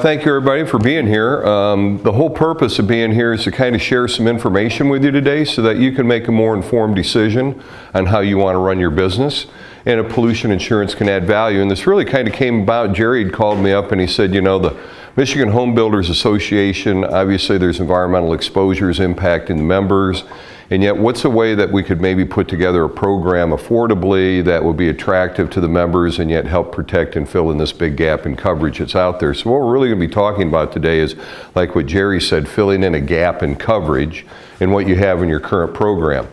Thank you everybody for being here. The whole purpose of being here is to kind of share some information with you today so that you can make a more informed decision on how you want to run your business. And if pollution insurance can add value. And this really kind of came about, Jerry had called me up and he said, you know, the Michigan Home Builders Association, obviously there's environmental exposures impacting the members. And yet, what's a way that we could maybe put together a program affordably that would be attractive to the members and yet help protect and fill in this big gap in coverage that's out there? So what we're really going to be talking about today is, like what Jerry said, filling in a gap in coverage in what you have in your current program.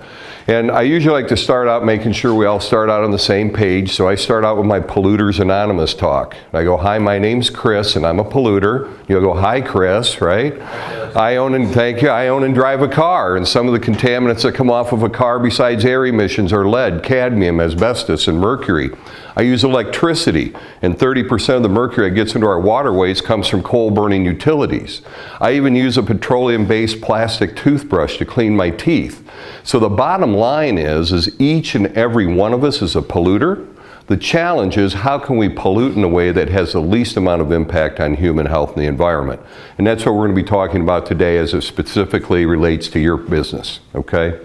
And I usually like to start out making sure we all start out on the same page. So I start out with my Polluters Anonymous talk. I go, hi, my name's Chris and I'm a polluter. You'll go, hi, Chris, right? Yes. I own and drive a car, and some of the contaminants that come off of a car besides air emissions are lead, cadmium, asbestos, and mercury. I use electricity, and 30% of the mercury that gets into our waterways comes from coal-burning utilities. I even use a petroleum-based plastic toothbrush to clean my teeth. So the bottom line is each and every one of us is a polluter. The challenge is, how can we pollute in a way that has the least amount of impact on human health and the environment? And that's what we're going to be talking about today as it specifically relates to your business, okay?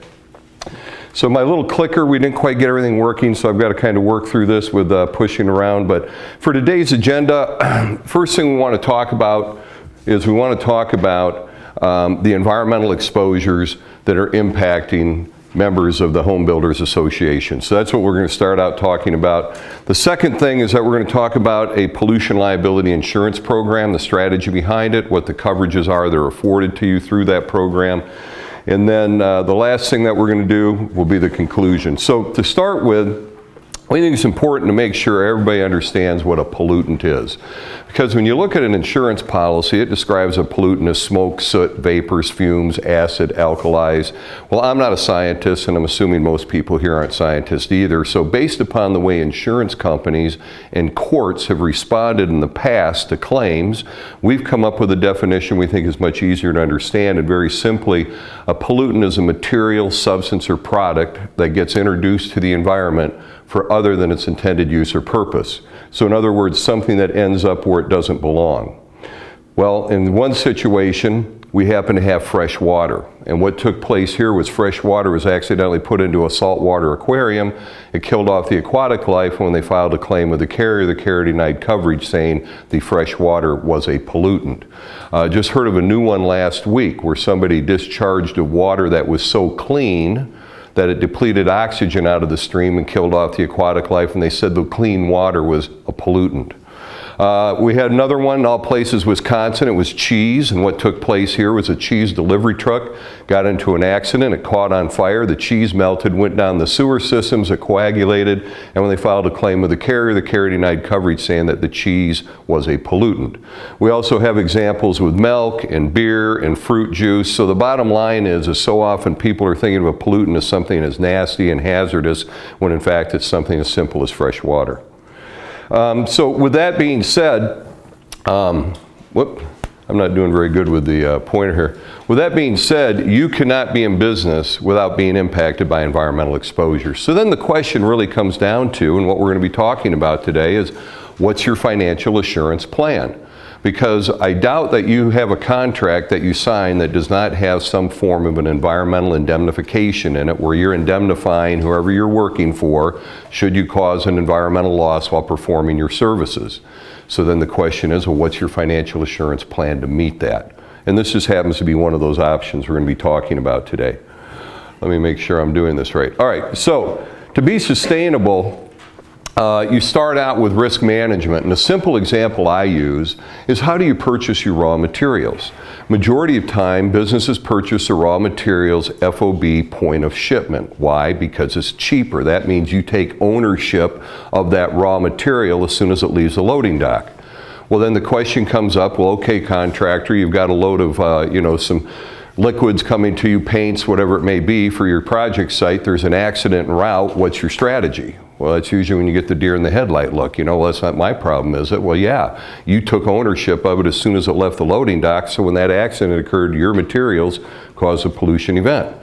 So my little clicker, we didn't quite get everything working, so I've got to kind of work through this with pushing around. But for today's agenda, first thing we want to talk about is we want to talk about the environmental exposures that are impacting members of the Home Builders Association. So that's what we're going to start out talking about. The second thing is that we're going to talk about a pollution liability insurance program, the strategy behind it, what the coverages are that are afforded to you through that program. And then the last thing that we're going to do will be the conclusion. So to start with, I think it's important to make sure everybody understands what a pollutant is. Because when you look at an insurance policy, it describes a pollutant as smoke, soot, vapors, fumes, acid, alkalis. Well, I'm not a scientist, and I'm assuming most people here aren't scientists either. So based upon the way insurance companies and courts have responded in the past to claims, we've come up with a definition we think is much easier to understand. And very simply, a pollutant is a material, substance, or product that gets introduced to the environment for other than its intended use or purpose. So in other words, something that ends up where it doesn't belong. Well, in one situation, we happen to have fresh water. And what took place here was fresh water was accidentally put into a saltwater aquarium. It killed off the aquatic life. When they filed a claim with the carrier denied coverage, saying the fresh water was a pollutant. Just heard of a new one last week where somebody discharged of water that was so clean that it depleted oxygen out of the stream and killed off the aquatic life, and they said the clean water was a pollutant. We had another one in all places, Wisconsin. It was cheese, and what took place here was a cheese delivery truck got into an accident. It caught on fire. The cheese melted, went down the sewer systems, it coagulated, and when they filed a claim with the carrier denied coverage, saying that the cheese was a pollutant. We also have examples with milk and beer and fruit juice. So the bottom line is so often people are thinking of a pollutant as something as nasty and hazardous, when in fact it's something as simple as fresh water. So with that being said, I'm not doing very good with the pointer here. With that being said, you cannot be in business without being impacted by environmental exposure. So then the question really comes down to, and what we're going to be talking about today is, what's your financial assurance plan? Because I doubt that you have a contract that you sign that does not have some form of an environmental indemnification in it, where you're indemnifying whoever you're working for should you cause an environmental loss while performing your services. So then the question is, well, what's your financial assurance plan to meet that? And this just happens to be one of those options we're going to be talking about today. Let me make sure I'm doing this right. All right, so to be sustainable, you start out with risk management, and a simple example I use is, how do you purchase your raw materials? Majority of time, businesses purchase the raw materials FOB, point of shipment. Why? Because it's cheaper. That means you take ownership of that raw material as soon as it leaves the loading dock. Well, then the question comes up, well, okay, contractor, you've got a load of, some liquids coming to you, paints, whatever it may be, for your project site. There's an accident en route. What's your strategy? Well, that's usually when you get the deer in the headlight look. Well, that's not my problem, is it? Well, yeah, you took ownership of it as soon as it left the loading dock, so when that accident occurred, your materials caused a pollution event.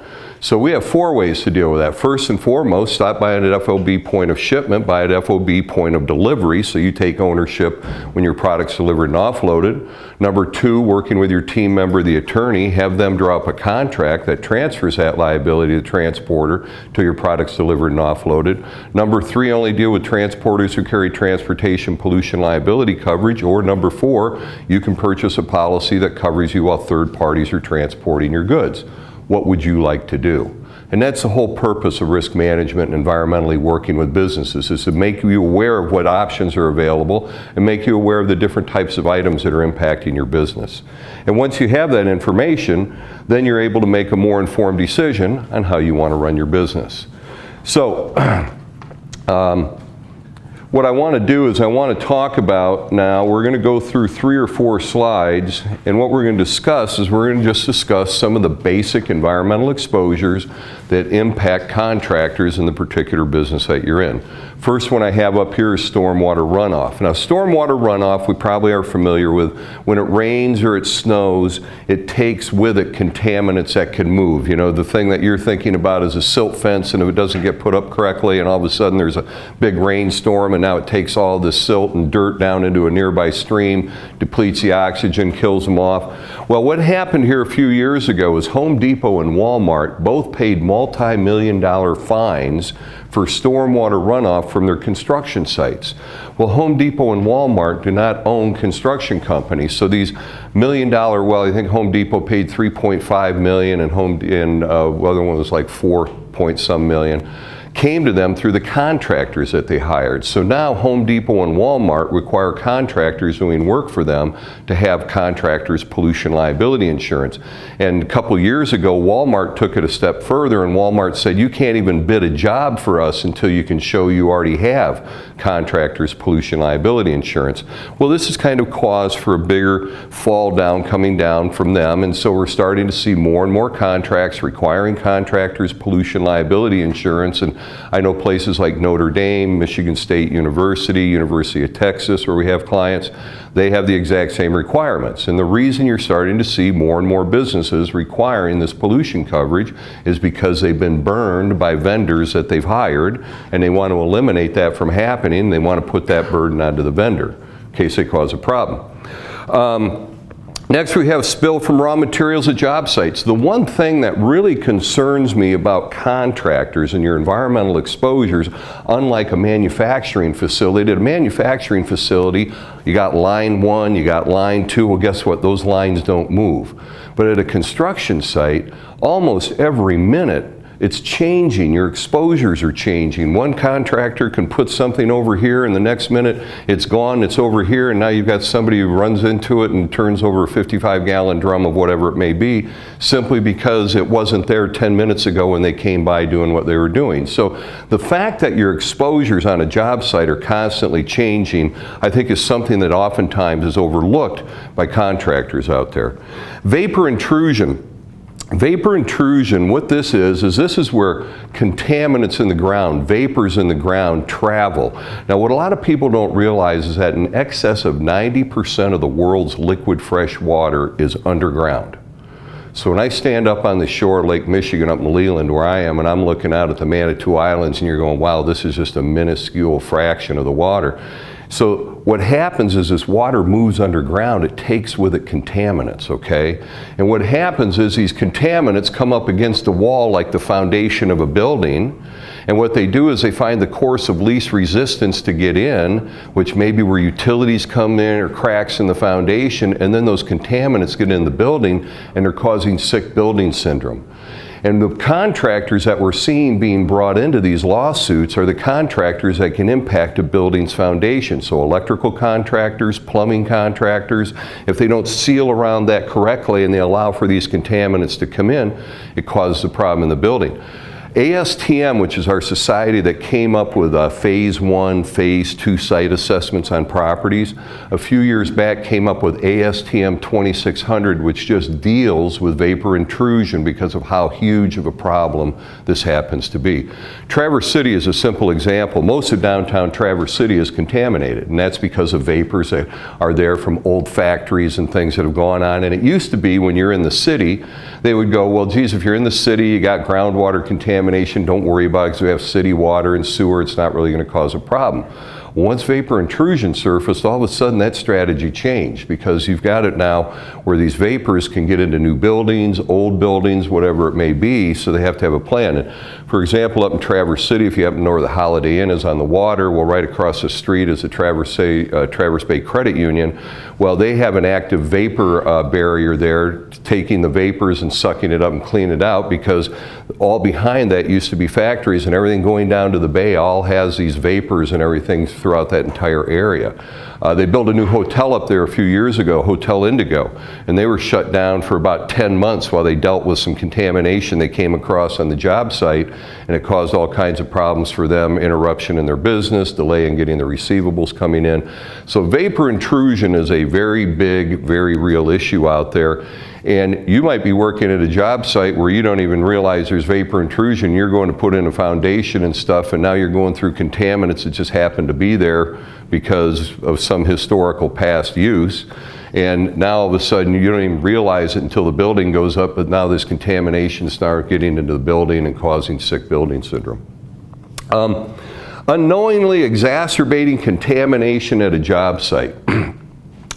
So we have 4 ways to deal with that. First and foremost, stop by at an FOB point of shipment, by an FOB point of delivery, so you take ownership when your product's delivered and offloaded. Number 2, working with your team member, the attorney, have them draw up a contract that transfers that liability to the transporter till your product's delivered and offloaded. Number 3, only deal with transporters who carry transportation pollution liability coverage. Or number 4, you can purchase a policy that covers you while third parties are transporting your goods. What would you like to do? And that's the whole purpose of risk management and environmentally working with businesses, is to make you aware of what options are available and make you aware of the different types of items that are impacting your business. And once you have that information, then you're able to make a more informed decision on how you want to run your business. So, what I want to do is I want to talk about now, we're going to go through 3 or 4 slides, and what we're going to discuss is we're going to just discuss some of the basic environmental exposures that impact contractors in the particular business that you're in. First one I have up here is stormwater runoff. Now, stormwater runoff, we probably are familiar with. When it rains or it snows, it takes with it contaminants that can move. You know, the thing that you're thinking about is a silt fence, and if it doesn't get put up correctly and all of a sudden there's a big rainstorm and now it takes all the silt and dirt down into a nearby stream, depletes the oxygen, kills them off. Well, what happened here a few years ago is Home Depot and Walmart both paid multi-million-dollar fines for stormwater runoff from their construction sites. Well, Home Depot and Walmart do not own construction companies, so these million-dollar, well, I think Home Depot paid $3.5 million and the other one was like 4 point some million, came to them through the contractors that they hired. So now Home Depot and Walmart require contractors doing work for them to have contractors' pollution liability insurance. And a couple years ago, Walmart took it a step further, and Walmart said, you can't even bid a job for us until you can show you already have contractors' pollution liability insurance. Well, this is kind of cause for a bigger fall down coming down from them, and so we're starting to see more and more contracts requiring contractors' pollution liability insurance. And I know places like Notre Dame, Michigan State University, University of Texas, where we have clients, they have the exact same requirements. And the reason you're starting to see more and more businesses requiring this pollution coverage is because they've been burned by vendors that they've hired, and they want to eliminate that from happening. They want to put that burden onto the vendor in case they cause a problem. Next, we have spill from raw materials at job sites. The one thing that really concerns me about contractors and your environmental exposures, unlike a manufacturing facility, at a manufacturing facility, you got line 1, you got line 2, well, guess what? Those lines don't move. But at a construction site, almost every minute, it's changing. Your exposures are changing. One contractor can put something over here, and the next minute it's gone, it's over here, and now you've got somebody who runs into it and turns over a 55-gallon drum of whatever it may be, simply because it wasn't there 10 minutes ago when they came by doing what they were doing. So the fact that your exposures on a job site are constantly changing, I think, is something that oftentimes is overlooked by contractors out there. Vapor intrusion. Vapor intrusion, what this is this is where contaminants in the ground, vapors in the ground travel. Now, what a lot of people don't realize is that in excess of 90% of the world's liquid fresh water is underground. So when I stand up on the shore of Lake Michigan up in Leland, where I am, and I'm looking out at the Manitou Islands, and you're going, wow, this is just a minuscule fraction of the water. So what happens is this water moves underground, it takes with it contaminants, okay? And what happens is these contaminants come up against the wall like the foundation of a building, and what they do is they find the course of least resistance to get in, which may be where utilities come in or cracks in the foundation, and then those contaminants get in the building and they're causing sick building syndrome. And the contractors that we're seeing being brought into these lawsuits are the contractors that can impact a building's foundation. So electrical contractors, plumbing contractors, if they don't seal around that correctly and they allow for these contaminants to come in, it causes a problem in the building. ASTM, which is our society that came up with phase 1, phase 2 site assessments on properties, a few years back came up with ASTM 2600, which just deals with vapor intrusion because of how huge of a problem this happens to be. Traverse City is a simple example. Most of downtown Traverse City is contaminated, and that's because of vapors that are there from old factories and things that have gone on. And it used to be when you're in the city, they would go, well, geez, if you're in the city, you got groundwater contamination, don't worry about it because we have city water and sewer, it's not really going to cause a problem. Once vapor intrusion surfaced, all of a sudden that strategy changed because you've got it now where these vapors can get into new buildings, old buildings, whatever it may be, so they have to have a plan. And for example, up in Traverse City, if you happen to know where the Holiday Inn is on the water, well, right across the street is the Traverse Bay Credit Union. Well, they have an active vapor barrier there, taking the vapors and sucking it up and cleaning it out, because all behind that used to be factories, and everything going down to the bay all has these vapors and everything throughout that entire area. They built a new hotel up there a few years ago, Hotel Indigo, and they were shut down for about 10 months while they dealt with some contamination they came across on the job site, and it caused all kinds of problems for them, interruption in their business, delay in getting the receivables coming in. So vapor intrusion is a very big, very real issue out there. And you might be working at a job site where you don't even realize there's vapor intrusion. You're going to put in a foundation and stuff, and now you're going through contaminants that just happen to be there because of some historical past use. And now all of a sudden you don't even realize it until the building goes up, but now this contamination starts getting into the building and causing sick building syndrome. Unknowingly exacerbating contamination at a job site.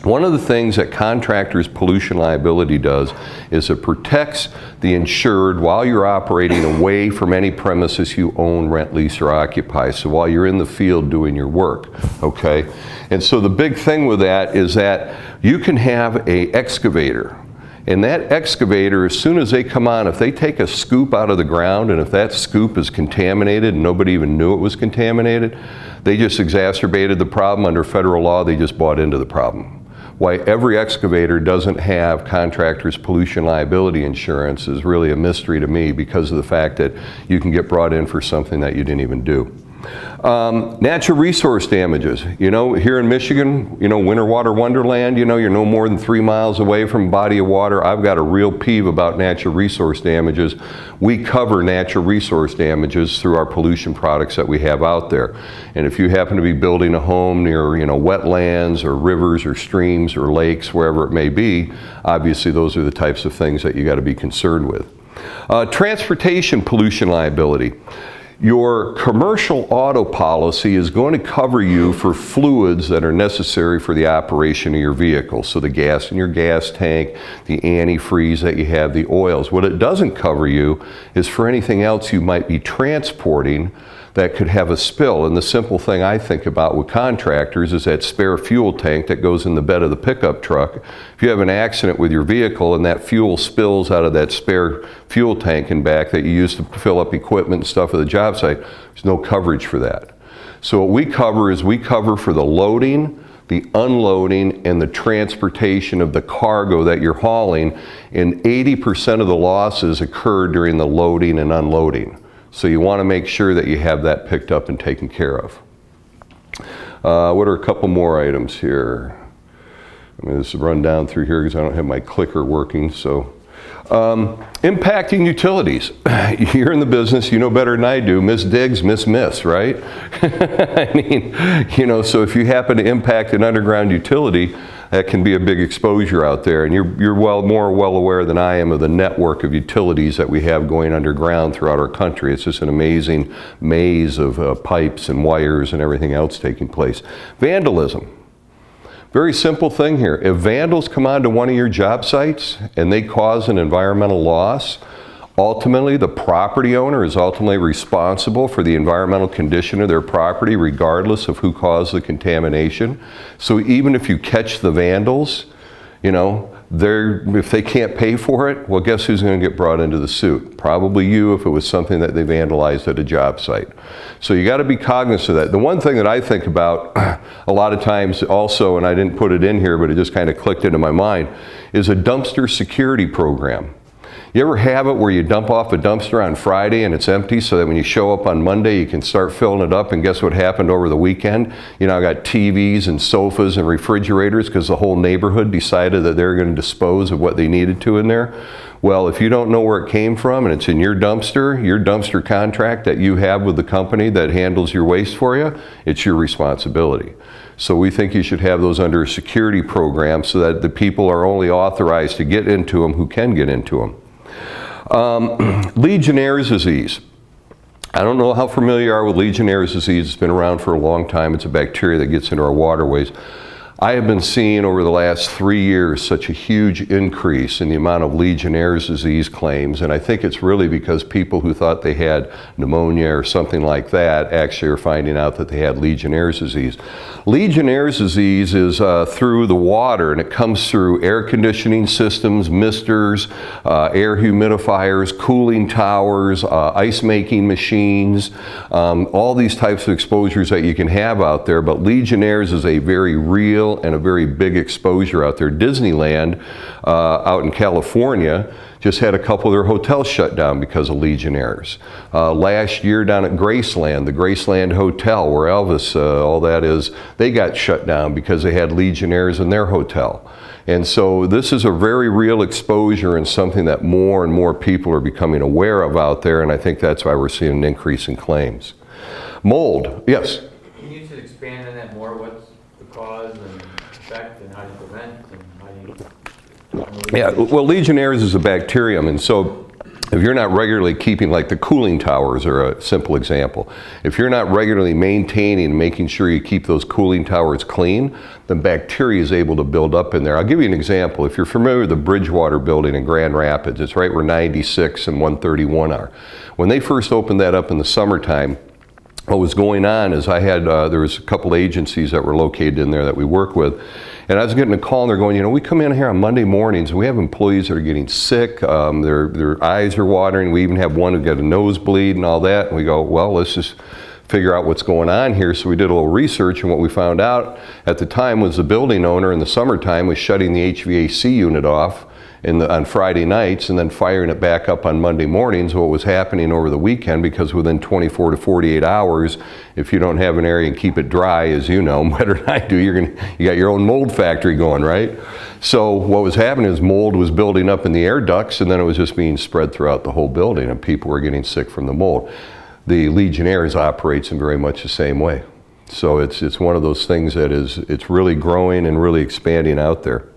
One of the things that Contractors pollution liability does is it protects the insured while you're operating away from any premises you own, rent, lease, or occupy. So while you're in the field doing your work, okay? And so the big thing with that is that you can have an excavator. And that excavator, as soon as they come on, if they take a scoop out of the ground, and if that scoop is contaminated and nobody even knew it was contaminated, they just exacerbated the problem. Under federal law, they just bought into the problem. Why every excavator doesn't have Contractors pollution liability insurance is really a mystery to me, because of the fact that you can get brought in for something that you didn't even do. Natural resource damages. You know, here in Michigan, you know, winter water wonderland, you know, you're no more than 3 miles away from a body of water. I've got a real peeve about natural resource damages. We cover natural resource damages through our pollution products that we have out there. And if you happen to be building a home near, you know, wetlands or rivers or streams or lakes, wherever it may be, obviously those are the types of things that you got to be concerned with. Transportation pollution liability. Your commercial auto policy is going to cover you for fluids that are necessary for the operation of your vehicle. So the gas in your gas tank, the antifreeze that you have, the oils. What it doesn't cover you is for anything else you might be transporting that could have a spill. And the simple thing I think about with Contractors is that spare fuel tank that goes in the bed of the pickup truck. If you have an accident with your vehicle and that fuel spills out of that spare fuel tank and back that you use to fill up equipment and stuff at the job site, there's no coverage for that. So what we cover is we cover for the loading, the unloading, and the transportation of the cargo that you're hauling, and 80% of the losses occur during the loading and unloading. So you want to make sure that you have that picked up and taken care of. What are a couple more items here? I'm going to run down through here because I don't have my clicker working. So, impacting utilities. You're in the business, you know better than I do. Miss digs, miss, right? I mean, you know, so if you happen to impact an underground utility, that can be a big exposure out there. And you're more well aware than I am of the network of utilities that we have going underground throughout our country. It's just an amazing maze of pipes and wires and everything else taking place. Vandalism. Very simple thing here. If vandals come onto one of your job sites and they cause an environmental loss, ultimately the property owner is ultimately responsible for the environmental condition of their property, regardless of who caused the contamination. So even if you catch the vandals, you know, if they can't pay for it, well, guess who's going to get brought into the suit? Probably you, if it was something that they vandalized at a job site. So you got to be cognizant of that. The one thing that I think about a lot of times also, and I didn't put it in here, but it just kind of clicked into my mind, is a dumpster security program. You ever have it where you dump off a dumpster on Friday and it's empty, so that when you show up on Monday you can start filling it up, and guess what happened over the weekend? You know, I got TVs and sofas and refrigerators because the whole neighborhood decided that they're going to dispose of what they needed to in there. Well, if you don't know where it came from and it's in your dumpster contract that you have with the company that handles your waste for you, it's your responsibility. So we think you should have those under a security program so that the people are only authorized to get into them who can get into them. Legionnaires disease. I don't know how familiar you are with Legionnaires disease. It's been around for a long time. It's a bacteria that gets into our waterways. I have been seeing over the last 3 years such a huge increase in the amount of Legionnaires disease claims, and I think it's really because people who thought they had pneumonia or something like that actually are finding out that they had Legionnaires disease. Legionnaires disease is through the water, and it comes through air conditioning systems, misters, air humidifiers, cooling towers, ice making machines, all these types of exposures that you can have out there, but Legionnaires is a very real and a very big exposure out there. Disneyland out in California just had a couple of their hotels shut down because of Legionnaires. Last year down at Graceland, the Graceland Hotel where Elvis, all that is, they got shut down because they had Legionnaires in their hotel. And so this is a very real exposure and something that more and more people are becoming aware of out there, and I think that's why we're seeing an increase in claims. Mold, yes? Can you just expand on that more? What's the cause and effect, and how do you prevent, and how do you... Yeah, well, Legionnaires is a bacterium, and so if you're not regularly keeping, like the cooling towers are a simple example. If you're not regularly maintaining, making sure you keep those cooling towers clean, then bacteria is able to build up in there. I'll give you an example. If you're familiar with the Bridgewater building in Grand Rapids, it's right where 96 and 131 are. When they first opened that up in the summertime, what was going on is I had, there was a couple agencies that were located in there that we work with, and I was getting a call and they're going, you know, we come in here on Monday mornings and we have employees that are getting sick, their eyes are watering, we even have one who got a nosebleed and all that, and we go, well, let's just figure out what's going on here. So we did a little research, and what we found out at the time was the building owner in the summertime was shutting the HVAC unit off on Friday nights and then firing it back up on Monday mornings. What was happening over the weekend, because within 24 to 48 hours, if you don't have an area and keep it dry, as you know better than I do, you got your own mold factory going, right? So what was happening is mold was building up in the air ducts, and then it was just being spread throughout the whole building, and people were getting sick from the mold. The Legionnaires operates in very much the same way. So it's one of those things that it's really growing and really expanding out there.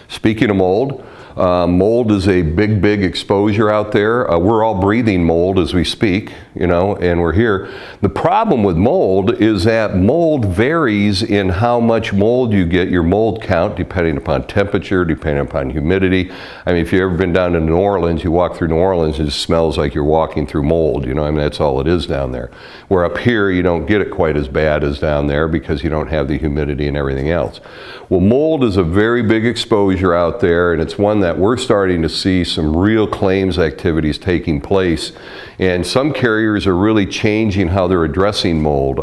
Speaking of mold, mold is a big exposure out there. We're all breathing mold as we speak, you know, and we're here. The problem with mold is that mold varies in how much mold you get, your mold count, depending upon temperature, depending upon humidity. I mean, if you've ever been down to New Orleans, you walk through New Orleans, it just smells like you're walking through mold, you know, I mean, that's all it is down there. Where up here, you don't get it quite as bad as down there because you don't have the humidity and everything else. Well, mold is a very big exposure out there, and it's one that we're starting to see some real claims activities taking place. And some carriers are really changing how they're addressing mold.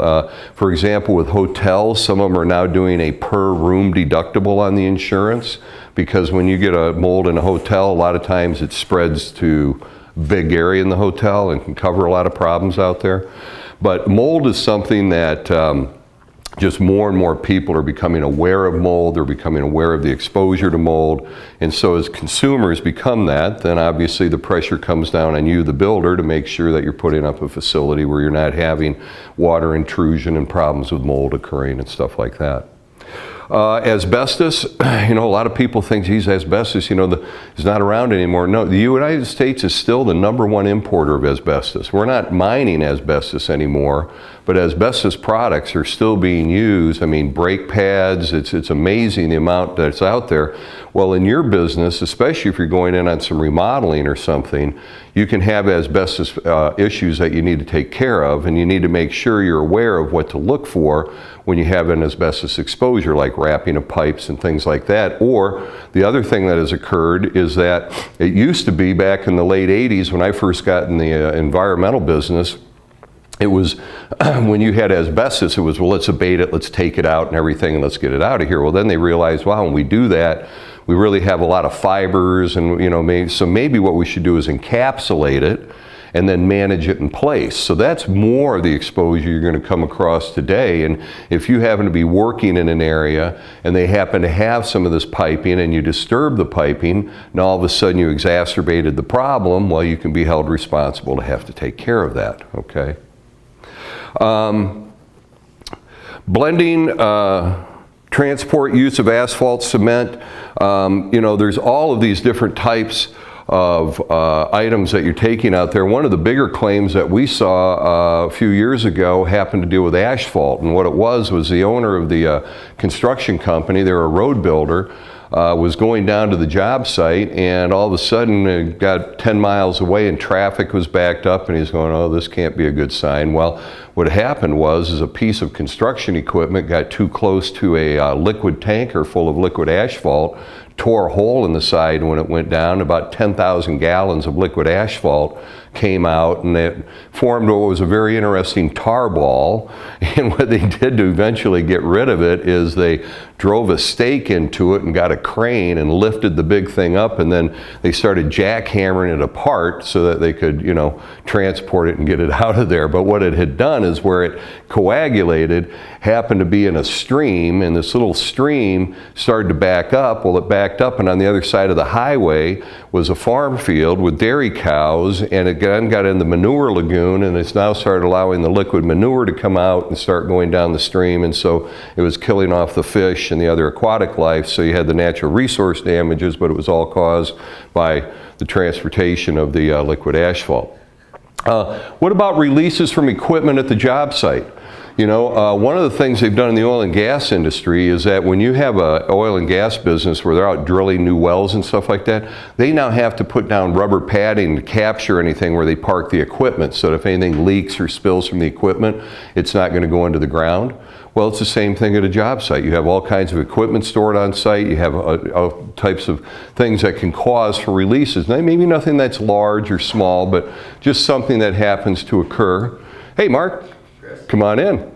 For example, with hotels, some of them are now doing a per room deductible on the insurance, because when you get a mold in a hotel, a lot of times it spreads to a big area in the hotel and can cover a lot of problems out there. But mold is something that just more and more people are becoming aware of mold, they're becoming aware of the exposure to mold, and so as consumers become that, then obviously the pressure comes down on you, the builder, to make sure that you're putting up a facility where you're not having water intrusion and problems with mold occurring and stuff like that. Asbestos, you know, a lot of people think, geez, asbestos, you know, is not around anymore. No, the United States is still the #1 importer of asbestos. We're not mining asbestos anymore, but asbestos products are still being used. I mean, brake pads, it's amazing the amount that's out there. Well, in your business, especially if you're going in on some remodeling or something, you can have asbestos issues that you need to take care of, and you need to make sure you're aware of what to look for when you have an asbestos exposure, like wrapping of pipes and things like that. Or the other thing that has occurred is that it used to be back in the late 80s when I first got in the environmental business, it was when you had asbestos, it was, well, let's abate it, let's take it out and everything, and let's get it out of here. Well, then they realized, wow, when we do that, we really have a lot of fibers, and so maybe what we should do is encapsulate it and then manage it in place. So that's more of the exposure you're going to come across today. And if you happen to be working in an area and they happen to have some of this piping and you disturb the piping, and all of a sudden you exacerbated the problem, well, you can be held responsible to have to take care of that, okay? Blending, transport use of asphalt, cement, there's all of these different types of items that you're taking out there. One of the bigger claims that we saw a few years ago happened to deal with asphalt, and what it was the owner of the construction company, they're a road builder, was going down to the job site, and all of a sudden it got 10 miles away and traffic was backed up, and he's going, oh, this can't be a good sign. Well, what happened was a piece of construction equipment got too close to a liquid tanker full of liquid asphalt, tore a hole in the side when it went down. About 10,000 gallons of liquid asphalt came out, and it formed what was a very interesting tar ball. And what they did to eventually get rid of it is they drove a stake into it and got a crane and lifted the big thing up, and then they started jackhammering it apart so that they could, transport it and get it out of there. But what it had done is where it coagulated happened to be in a stream, and this little stream started to back up. Well, it backed up, and on the other side of the highway was a farm field with dairy cows, and it then got in the manure lagoon, and it's now started allowing the liquid manure to come out and start going down the stream, and so it was killing off the fish and the other aquatic life. So you had the natural resource damages, but it was all caused by the transportation of the liquid asphalt. What about releases from equipment at the job site? One of the things they've done in the oil and gas industry is that when you have an oil and gas business where they're out drilling new wells and stuff like that, they now have to put down rubber padding to capture anything where they park the equipment, so that if anything leaks or spills from the equipment, it's not going to go into the ground. Well, it's the same thing at a job site. You have all kinds of equipment stored on site. You have all types of things that can cause for releases. Now, maybe nothing that's large or small, but just something that happens to occur. Hey, Mark, come on in.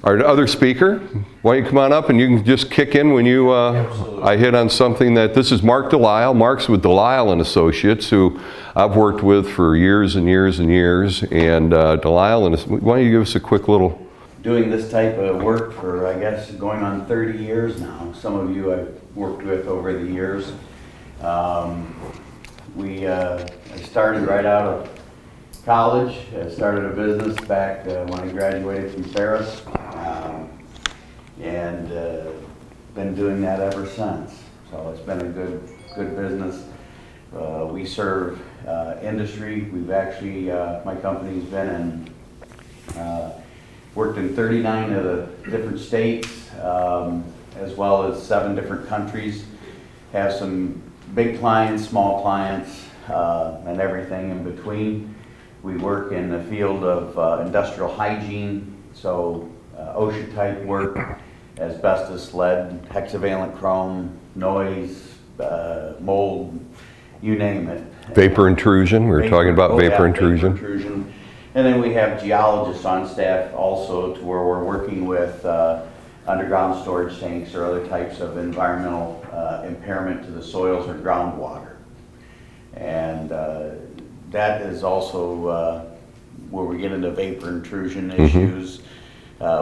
Our other speaker, why don't you come on up and you can just kick in when you, I hit on something that, this is Mark Delisle. Mark's with Delisle and Associates, who I've worked with for years and years and years. And Delisle, and why don't you give us a quick little. Doing this type of work for, I guess, going on 30 years now. Some of you I've worked with over the years. I started right out of college. I started a business back when I graduated from Ferris, and been doing that ever since. So it's been a good business. We serve industry. We've actually, my company's been in, worked in 39 of the different states, as well as 7 different countries. Have some big clients, small clients, and everything in between. We work in the field of industrial hygiene, so OSHA type work, asbestos, lead, hexavalent chrome, noise, mold, you name it. Vapor intrusion, we were talking about vapor intrusion. And then we have geologists on staff also, to where we're working with underground storage tanks or other types of environmental impairment to the soils or groundwater. And that is also where we get into vapor intrusion issues.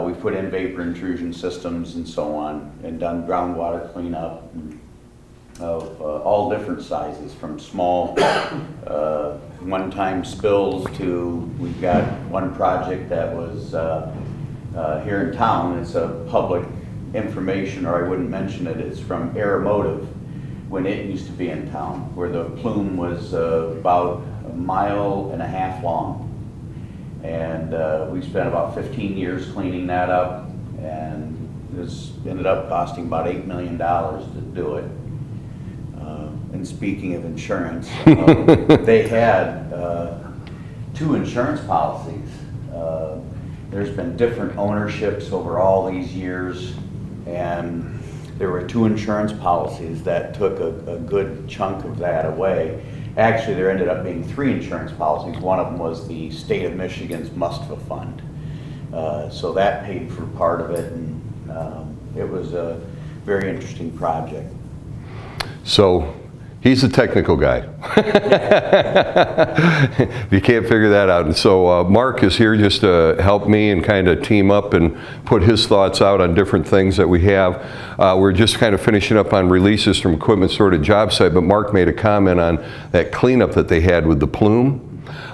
We've put in vapor intrusion systems and so on, and done groundwater cleanup of all different sizes, from small one-time spills to, we've got one project that was here in town. It's a public information, or I wouldn't mention it. It's from Aeromotive, when it used to be in town, where the plume was about 1.5 miles long. And we spent about 15 years cleaning that up, and this ended up costing about $8 million to do it. And speaking of insurance, they had 2 insurance policies. There's been different ownerships over all these years, and there were 2 insurance policies that took a good chunk of that away. Actually, there ended up being 3 insurance policies. One of them was the state of Michigan's MUSTFA fund. So that paid for part of it, and it was very interesting project. So he's a technical guy. If you can't figure that out. And so Mark is here just to help me and kind of team up and put his thoughts out on different things that we have. We're just kind of finishing up on releases from equipment stored at job site, but Mark made a comment on that cleanup that they had with the plume.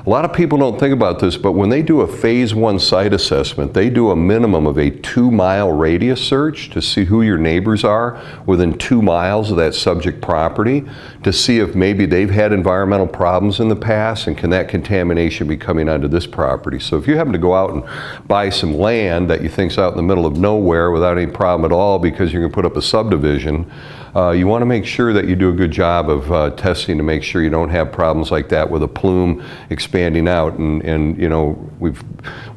A lot of people don't think about this, but when they do a phase 1 site assessment, they do a minimum of a 2-mile radius search to see who your neighbors are within 2 miles of that subject property, to see if maybe they've had environmental problems in the past and can that contamination be coming onto this property. So if you happen to go out and buy some land that you think's out in the middle of nowhere without any problem at all because you're going to put up a subdivision, you want to make sure that you do a good job of testing to make sure you don't have problems like that with a plume expanding out. And you know,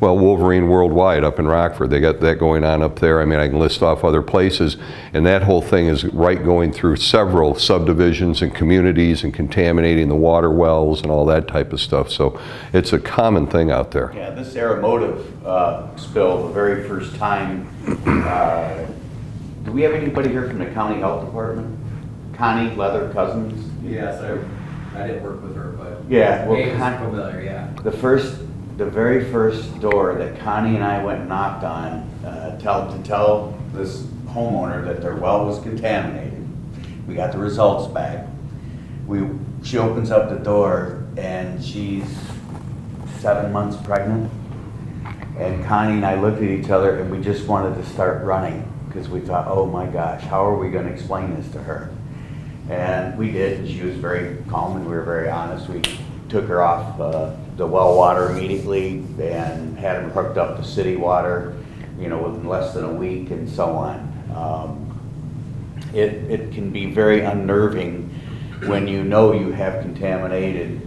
Wolverine Worldwide up in Rockford, they got that going on up there. I mean, I can list off other places, and that whole thing is right going through several subdivisions and communities and contaminating the water wells and all that type of stuff. So it's a common thing out there. Yeah, this aeromotive spill, the very first time, do we have anybody here from the county health department? Connie Leather Cousins? Yes, I didn't work with her, but Yeah, well, name is familiar, yeah. The very first door that Connie and I went and knocked on to tell this homeowner that their well was contaminated. We got the results back. She opens up the door and she's 7 months pregnant. And Connie and I looked at each other and we just wanted to start running because we thought, oh my gosh, how are we going to explain this to her? And we did, and she was very calm and we were very honest. We took her off the well water immediately and had her hooked up to city water, you know, within less than a week and so on. It can be very unnerving when you know you have contaminated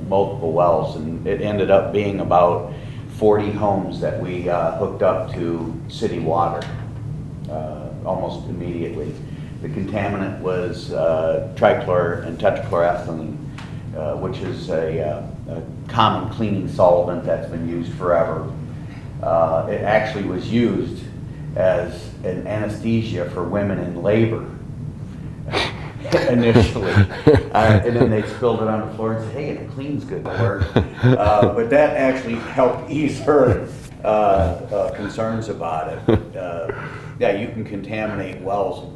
multiple wells, and it ended up being about 40 homes that we hooked up to city water almost immediately. The contaminant was trichlor and tetrachloroethylene, which is a common cleaning solvent that's been used forever. It actually was used as an anesthesia for women in labor initially. And then they spilled it on the floor and said, hey, it cleans good, Lord. But that actually helped ease her concerns about it. Yeah, you can contaminate wells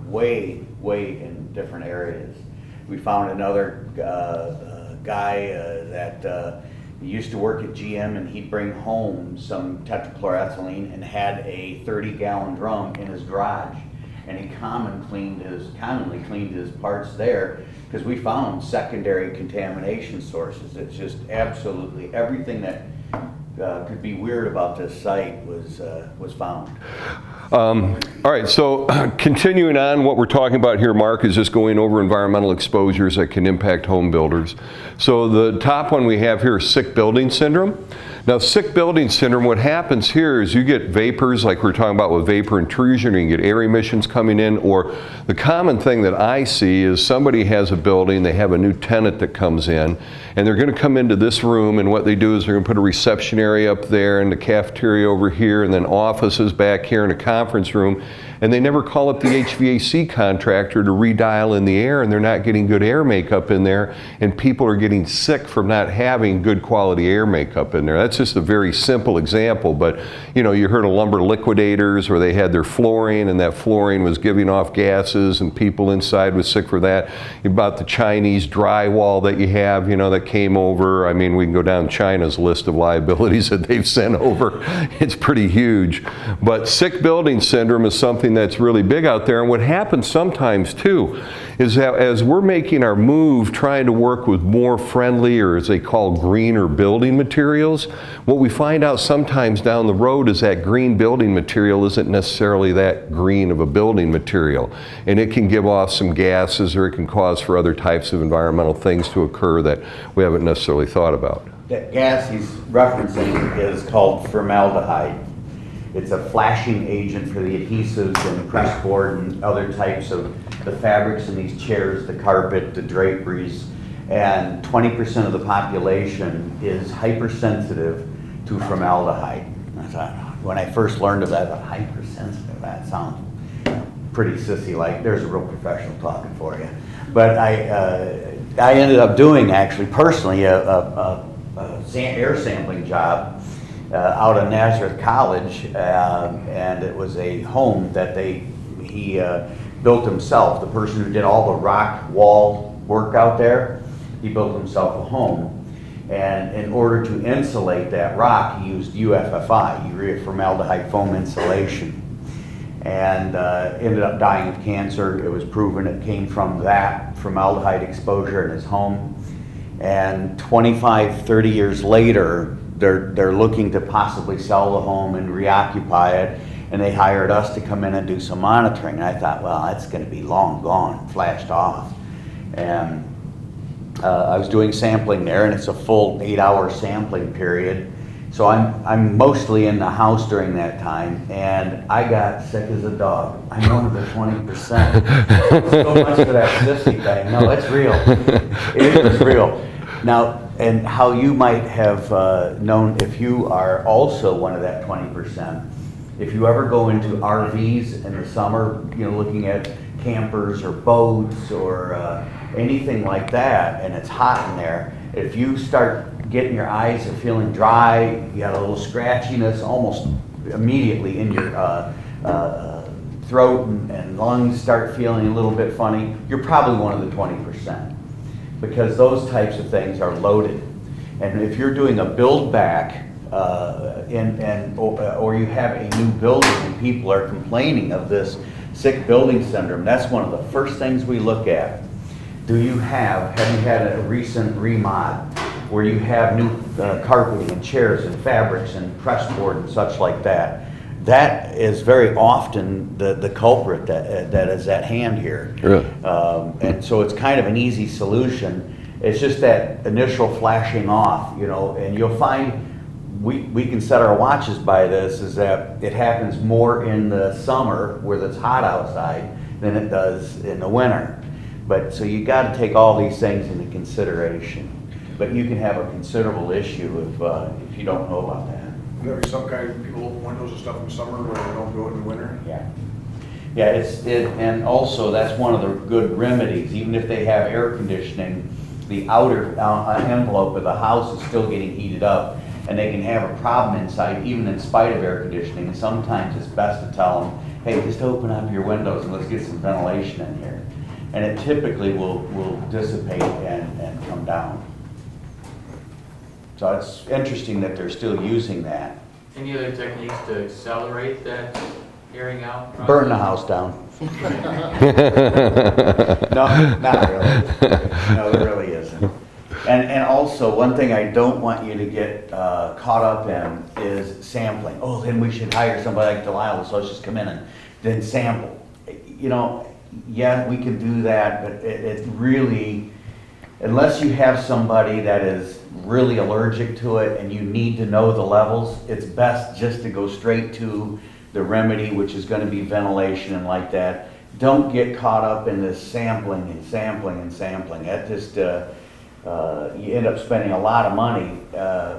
way in different areas. We found another guy that used to work at GM, and he'd bring home some tetrachloroethylene and had a 30-gallon drum in his garage, and he commonly cleaned his parts there because we found secondary contamination sources. It's just absolutely everything that could be weird about this site was found. All right, so continuing on, what we're talking about here, Mark, is just going over environmental exposures that can impact home builders. So the top one we have here is sick building syndrome. Now, sick building syndrome, what happens here is you get vapors, like we're talking about with vapor intrusion, or you can get air emissions coming in, or the common thing that I see is somebody has a building, they have a new tenant that comes in, and they're going to come into this room, and what they do is they're going to put a reception area up there and the cafeteria over here, and then offices back here in a conference room, and they never call up the HVAC contractor to redial in the air, and they're not getting good air makeup in there, and people are getting sick from not having good quality air makeup in there. That's just a very simple example, but you know, you heard of lumber liquidators where they had their flooring, and that flooring was giving off gases and people inside was sick for that. About the Chinese drywall that you have, you know, that came over. I mean, we can go down China's list of liabilities that they've sent over. It's pretty huge. But sick building syndrome is something that's really big out there, and what happens sometimes too is that as we're making our move trying to work with more friendly, or as they call greener building materials, what we find out sometimes down the road is that green building material isn't necessarily that green of a building material, and it can give off some gases, or it can cause for other types of environmental things to occur that we haven't necessarily thought about. That gas he's referencing is called formaldehyde. It's a flashing agent for the adhesives and press board and other types of the fabrics in these chairs, the carpet, the draperies, and 20% of the population is hypersensitive to formaldehyde. I thought, when I first learned of that, hypersensitive, that sounds pretty sissy-like. There's a real professional talking for you. But I ended up doing, actually, personally, a air sampling job out of Nazareth College, and it was a home that he built himself. The person who did all the rock wall work out there, he built himself a home. And in order to insulate that rock, he used UFFI, urea formaldehyde foam insulation. And ended up dying of cancer. It was proven it came from that formaldehyde exposure in his home. And 25, 30 years later, they're looking to possibly sell the home and reoccupy it. And they hired us to come in and do some monitoring. And I thought, well, that's going to be long gone, flashed off. And I was doing sampling there, and it's a full 8-hour sampling period. So I'm mostly in the house during that time, and I got sick as a dog. I'm one of the 20%. So much for that sissy thing. No, it's real. It is real. Now, and how you might have known if you are also one of that 20%, if you ever go into RVs in the summer, looking at campers or boats or anything like that, and it's hot in there, if you start getting your eyes are feeling dry, you got a little scratchiness almost immediately in your throat and lungs start feeling a little bit funny, you're probably one of the 20%, because those types of things are loaded. And if you're doing a build back or you have a new building and people are complaining of this sick building syndrome, that's one of the first things we look at. Have you had a recent remod where you have new carpeting and chairs and fabrics and press board and such like that? That is very often the culprit that is at hand here. Really? And so it's kind of an easy solution. It's just that initial flashing off, and you'll find we can set our watches by this, is that it happens more in the summer where it's hot outside than it does in the winter. But so you got to take all these things into consideration. But you can have a considerable issue if you don't know about that. There'll be some kind of people open windows and stuff in the summer where they don't do it in the winter. Yeah, and also that's one of the good remedies. Even if they have air conditioning, the outer envelope of the house is still getting heated up, and they can have a problem inside even in spite of air conditioning. And sometimes it's best to tell them, hey, just open up your windows and let's get some ventilation in here. And it typically will dissipate and come down. So it's interesting that they're still using that. Any other techniques to accelerate that airing out process? Burn the house down. No, not really. No, there really isn't. And also, one thing I don't want you to get caught up in is sampling. Oh, then we should hire somebody like Delilah, so let's just come in and then sample. Yeah, we can do that, but it really, unless you have somebody that is really allergic to it and you need to know the levels, it's best just to go straight to the remedy, which is going to be ventilation and like that. Don't get caught up in this sampling and sampling and sampling. That just, you end up spending a lot of money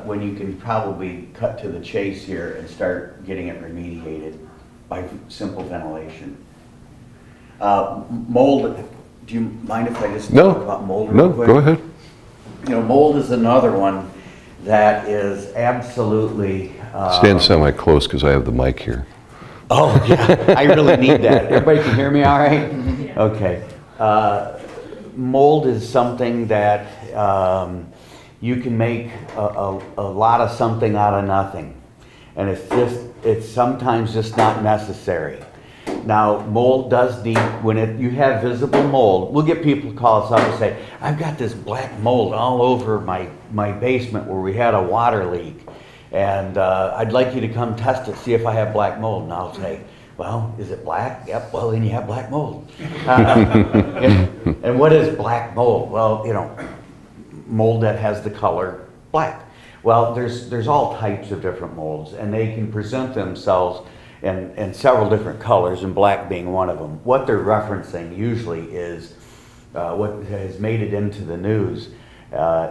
when you can probably cut to the chase here and start getting it remediated by simple ventilation. Mold, do you mind if I just talk about mold real quick? Go ahead. Mold is another one that is absolutely... Stand semi-close because I have the mic here. Oh, yeah, I really need that. Everybody can hear me all right? Okay. Mold is something that you can make a lot of something out of nothing. And it's sometimes just not necessary. Now, mold does need, you have visible mold, we'll get people to call us up and say, I've got this black mold all over my basement where we had a water leak. And I'd like you to come test it, see if I have black mold. And I'll say, well, is it black? Yep, well, then you have black mold. And what is black mold? Well, mold that has the color black. Well, there's all types of different molds, and they can present themselves in several different colors, and black being one of them. What they're referencing usually is what has made it into the news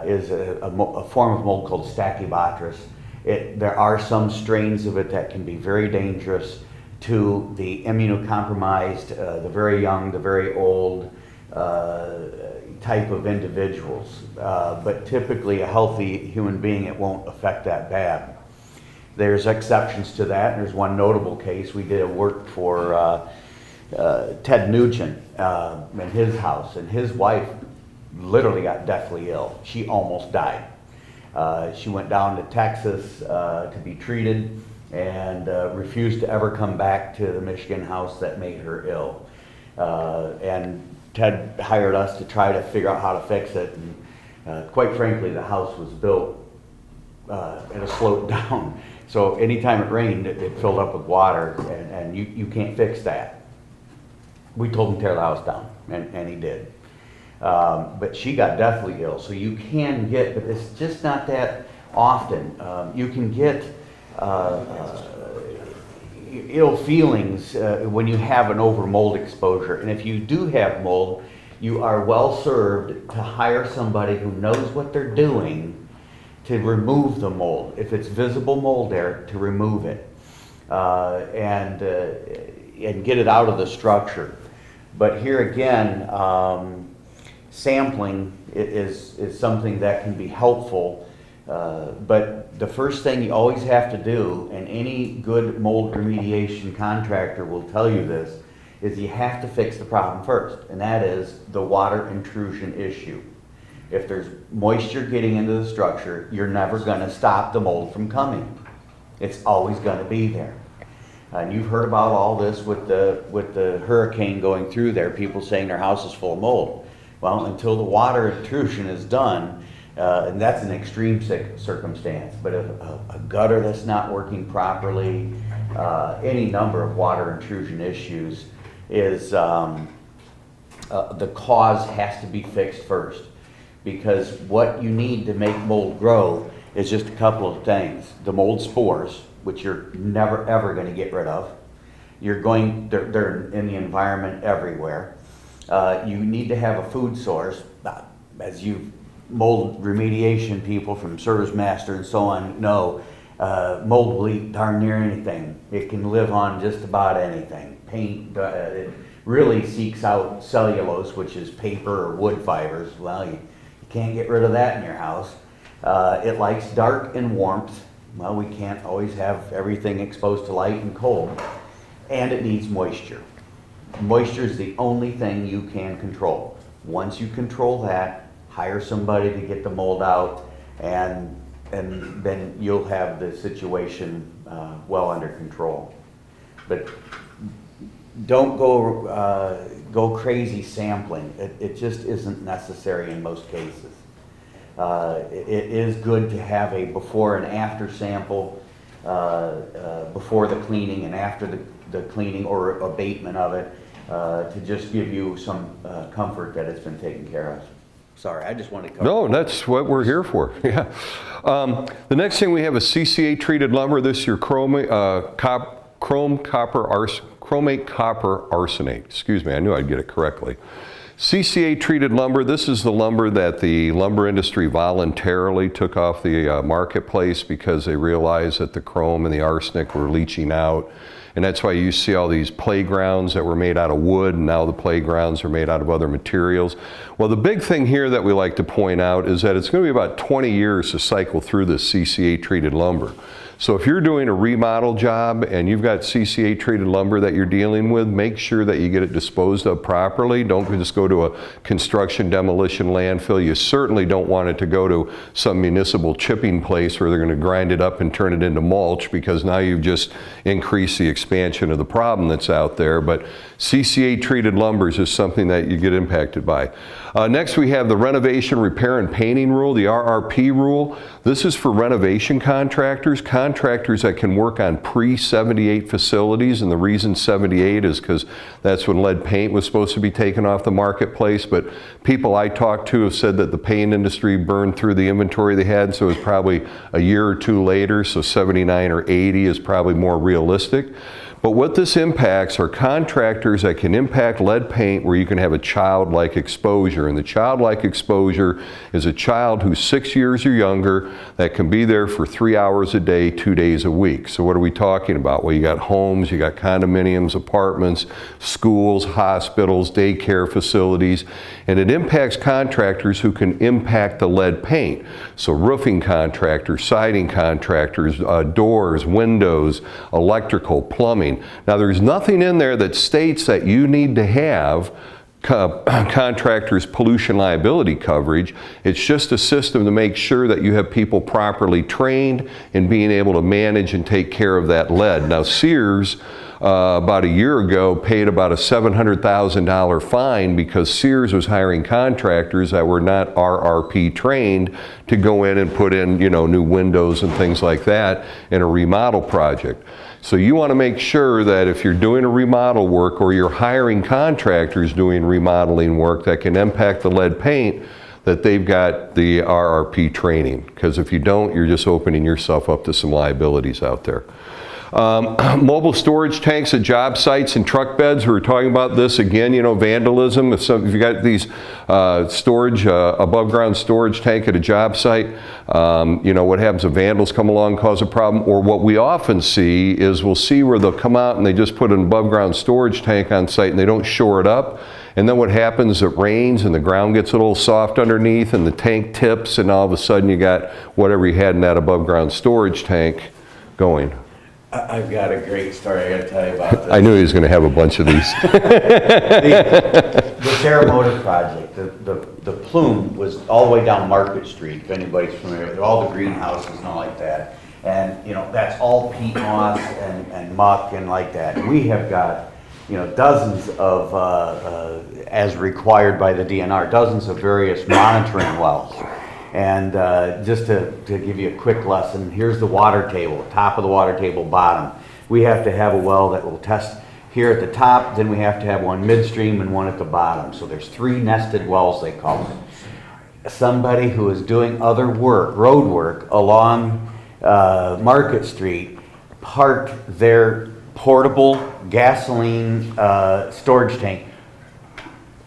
is a form of mold called Stachybotrys. There are some strains of it that can be very dangerous. to the immunocompromised, the very young, the very old type of individuals. But typically a healthy human being, it won't affect that bad. There's exceptions to that. There's one notable case. We did work for Ted Nugent in his house, and his wife literally got deathly ill. She almost died. She went down to Texas to be treated and refused to ever come back to the Michigan house that made her ill. And Ted hired us to try to figure out how to fix it. And quite frankly, the house was built at a slope down. So anytime it rained, it filled up with water, and you can't fix that. We told him to tear the house down, and he did. But she got deathly ill, so you can get, but it's just not that often. You can get ill feelings when you have an over mold exposure. And if you do have mold, you are well served to hire somebody who knows what they're doing to remove the mold. If it's visible mold there, to remove it and get it out of the structure. But here again, sampling is something that can be helpful. But the first thing you always have to do, and any good mold remediation contractor will tell you this, is you have to fix the problem first, and that is the water intrusion issue. If there's moisture getting into the structure, you're never going to stop the mold from coming. It's always going to be there. And you've heard about all this with the hurricane going through there, people saying their house is full of mold. Well, until the water intrusion is done, and that's an extreme circumstance, but a gutter that's not working properly, any number of water intrusion issues is the cause has to be fixed first. Because what you need to make mold grow is just a couple of things. The mold spores, which you're never ever going to get rid of. They're in the environment everywhere. You need to have a food source. As you mold remediation people from Service Master and so on know, mold will eat darn near anything. It can live on just about anything. Paint, it really seeks out cellulose, which is paper or wood fibers. Well, you can't get rid of that in your house. It likes dark and warmth. Well, we can't always have everything exposed to light and cold. And it needs moisture. Moisture is the only thing you can control. Once you control that, hire somebody to get the mold out, and then you'll have the situation well under control. But don't go crazy sampling. It just isn't necessary in most cases. It is good to have a before and after sample, before the cleaning and after the cleaning or abatement of it, to just give you some comfort that it's been taken care of. Sorry, I just wanted to cover. No, that's what we're here for. Yeah. The next thing we have is CCA treated lumber. This is your chromate copper arsenate. Excuse me, I knew I'd get it correctly. CCA treated lumber, this is the lumber that the lumber industry voluntarily took off the marketplace because they realized that the chrome and the arsenic were leaching out. And that's why you see all these playgrounds that were made out of wood, and now the playgrounds are made out of other materials. Well, the big thing here that we like to point out is that it's going to be about 20 years to cycle through this CCA treated lumber. So if you're doing a remodel job and you've got CCA treated lumber that you're dealing with, make sure that you get it disposed of properly. Don't just go to a construction demolition landfill. You certainly don't want it to go to some municipal chipping place where they're going to grind it up and turn it into mulch, because now you've just increased the expansion of the problem that's out there. But CCA treated lumber is just something that you get impacted by. Next we have the Renovation, Repair, and Painting Rule, the RRP rule. This is for renovation contractors that can work on pre-78 facilities, and the reason 78 is because that's when lead paint was supposed to be taken off the marketplace, but people I talked to have said that the paint industry burned through the inventory they had, so it was probably a year or two later, so 79 or 80 is probably more realistic. But what this impacts are contractors that can impact lead paint where you can have a childlike exposure. And the childlike exposure is a child who's 6 years or younger that can be there for 3 hours a day, 2 days a week. So what are we talking about? Well, you got homes, you got condominiums, apartments, schools, hospitals, daycare facilities, and it impacts contractors who can impact the lead paint. So roofing contractors, siding contractors, doors, windows, electrical, plumbing. Now there's nothing in there that states that you need to have contractors' pollution liability coverage. It's just a system to make sure that you have people properly trained in being able to manage and take care of that lead. Now Sears, about a year ago, paid about a $700,000 fine because Sears was hiring contractors that were not RRP trained to go in and put in, new windows and things like that in a remodel project. So you want to make sure that if you're doing a remodel work or you're hiring contractors doing remodeling work that can impact the lead paint, that they've got the RRP training. Because if you don't, you're just opening yourself up to some liabilities out there. Mobile storage tanks at job sites and truck beds. We were talking about this again, vandalism. If you got these storage, above ground storage tank at a job site, what happens if vandals come along and cause a problem? Or what we often see is we'll see where they'll come out and they just put an above ground storage tank on site and they don't shore it up. And then what happens, it rains and the ground gets a little soft underneath and the tank tips and all of a sudden you got whatever you had in that above ground storage tank going. I've got a great story I got to tell you about this. I knew he was going to have a bunch of these. The Terramotive project, the plume was all the way down Market Street, if anybody's familiar with all the greenhouses and all like that. And, that's all peat moss and muck and like that. And we have got, dozens of, as required by the DNR, dozens of various monitoring wells. And just to give you a quick lesson, here's the water table, top of the water table, bottom. We have to have a well that will test here at the top, then we have to have one midstream and one at the bottom. So there's 3 nested wells, they call it. Somebody who is doing other work, road work, along Market Street, parked their portable gasoline storage tank